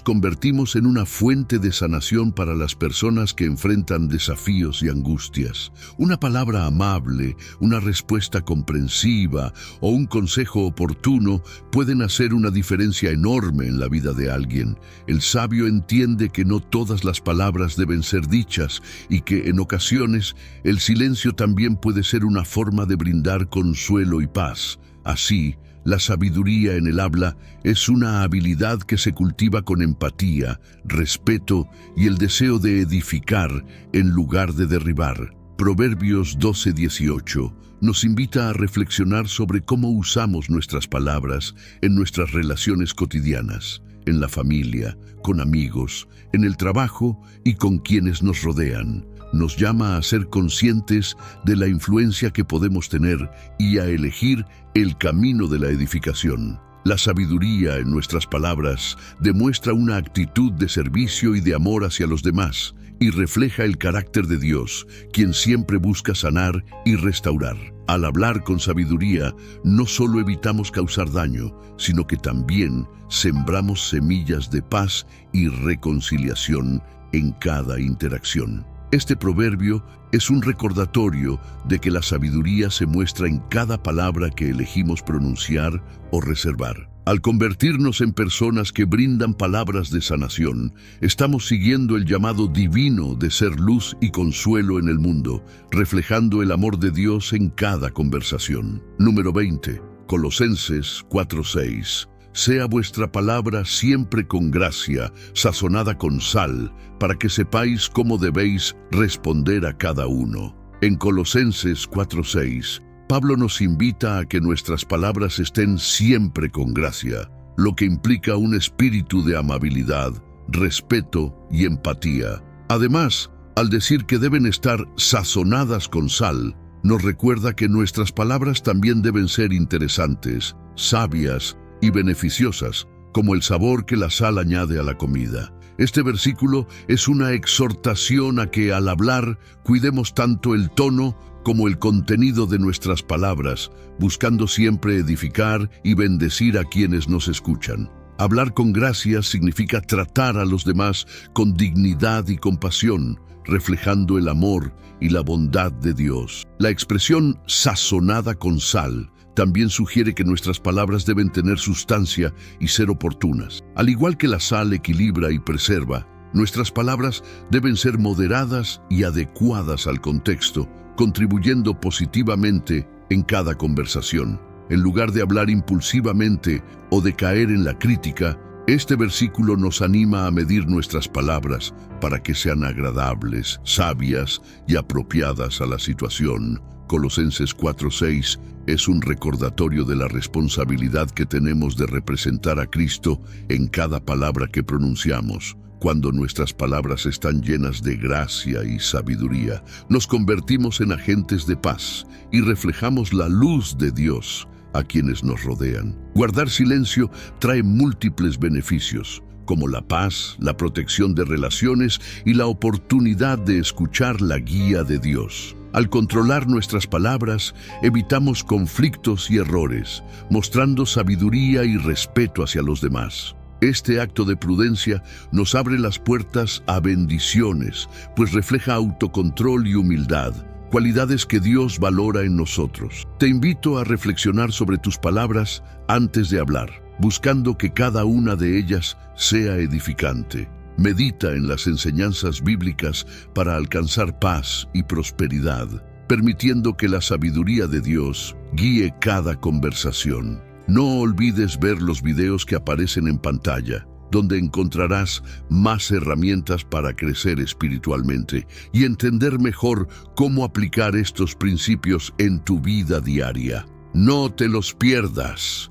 convertimos en una fuente de sanación para las personas que enfrentan desafíos y angustias. Una palabra amable, una respuesta comprensiva o un consejo oportuno pueden hacer una diferencia enorme en la vida de alguien. El sabio entiende que no todas las palabras deben ser dichas y que en ocasiones el silencio también puede ser una forma de brindar consuelo y paz. Así, la sabiduría en el habla es una habilidad que se cultiva con empatía, respeto y el deseo de edificar en lugar de derribar. Proverbios 12:18 nos invita a reflexionar sobre cómo usamos nuestras palabras en nuestras relaciones cotidianas, en la familia, con amigos, en el trabajo y con quienes nos rodean. Nos llama a ser conscientes de la influencia que podemos tener y a elegir el camino de la edificación. La sabiduría en nuestras palabras demuestra una actitud de servicio y de amor hacia los demás y refleja el carácter de Dios, quien siempre busca sanar y restaurar. Al hablar con sabiduría, no solo evitamos causar daño, sino que también sembramos semillas de paz y reconciliación en cada interacción. Este proverbio es un recordatorio de que la sabiduría se muestra en cada palabra que elegimos pronunciar o reservar. Al convertirnos en personas que brindan palabras de sanación, estamos siguiendo el llamado divino de ser luz y consuelo en el mundo, reflejando el amor de Dios en cada conversación. Número 20. Colosenses 4:6. Sea vuestra palabra siempre con gracia, sazonada con sal, para que sepáis cómo debéis responder a cada uno. En Colosenses 4:6, Pablo nos invita a que nuestras palabras estén siempre con gracia, lo que implica un espíritu de amabilidad, respeto y empatía. Además, al decir que deben estar sazonadas con sal, nos recuerda que nuestras palabras también deben ser interesantes, sabias y beneficiosas, como el sabor que la sal añade a la comida. Este versículo es una exhortación a que al hablar cuidemos tanto el tono como el contenido de nuestras palabras, buscando siempre edificar y bendecir a quienes nos escuchan. Hablar con gracia significa tratar a los demás con dignidad y compasión, reflejando el amor y la bondad de Dios. La expresión sazonada con sal también sugiere que nuestras palabras deben tener sustancia y ser oportunas. Al igual que la sal equilibra y preserva, nuestras palabras deben ser moderadas y adecuadas al contexto, contribuyendo positivamente en cada conversación. En lugar de hablar impulsivamente o de caer en la crítica, este versículo nos anima a medir nuestras palabras para que sean agradables, sabias y apropiadas a la situación. Colosenses 4:6 es un recordatorio de la responsabilidad que tenemos de representar a Cristo en cada palabra que pronunciamos. Cuando nuestras palabras están llenas de gracia y sabiduría, nos convertimos en agentes de paz y reflejamos la luz de Dios a quienes nos rodean. Guardar silencio trae múltiples beneficios. como la paz, la protección de relaciones y la oportunidad de escuchar la guía de Dios. Al controlar nuestras palabras, evitamos conflictos y errores, mostrando sabiduría y respeto hacia los demás. Este acto de prudencia nos abre las puertas a bendiciones, pues refleja autocontrol y humildad, cualidades que Dios valora en nosotros. Te invito a reflexionar sobre tus palabras antes de hablar, buscando que cada una de ellas sea edificante. Medita en las enseñanzas bíblicas para alcanzar paz y prosperidad, permitiendo que la sabiduría de Dios guíe cada conversación. No olvides ver los videos que aparecen en pantalla, donde encontrarás más herramientas para crecer espiritualmente y entender mejor cómo aplicar estos principios en tu vida diaria. No te los pierdas.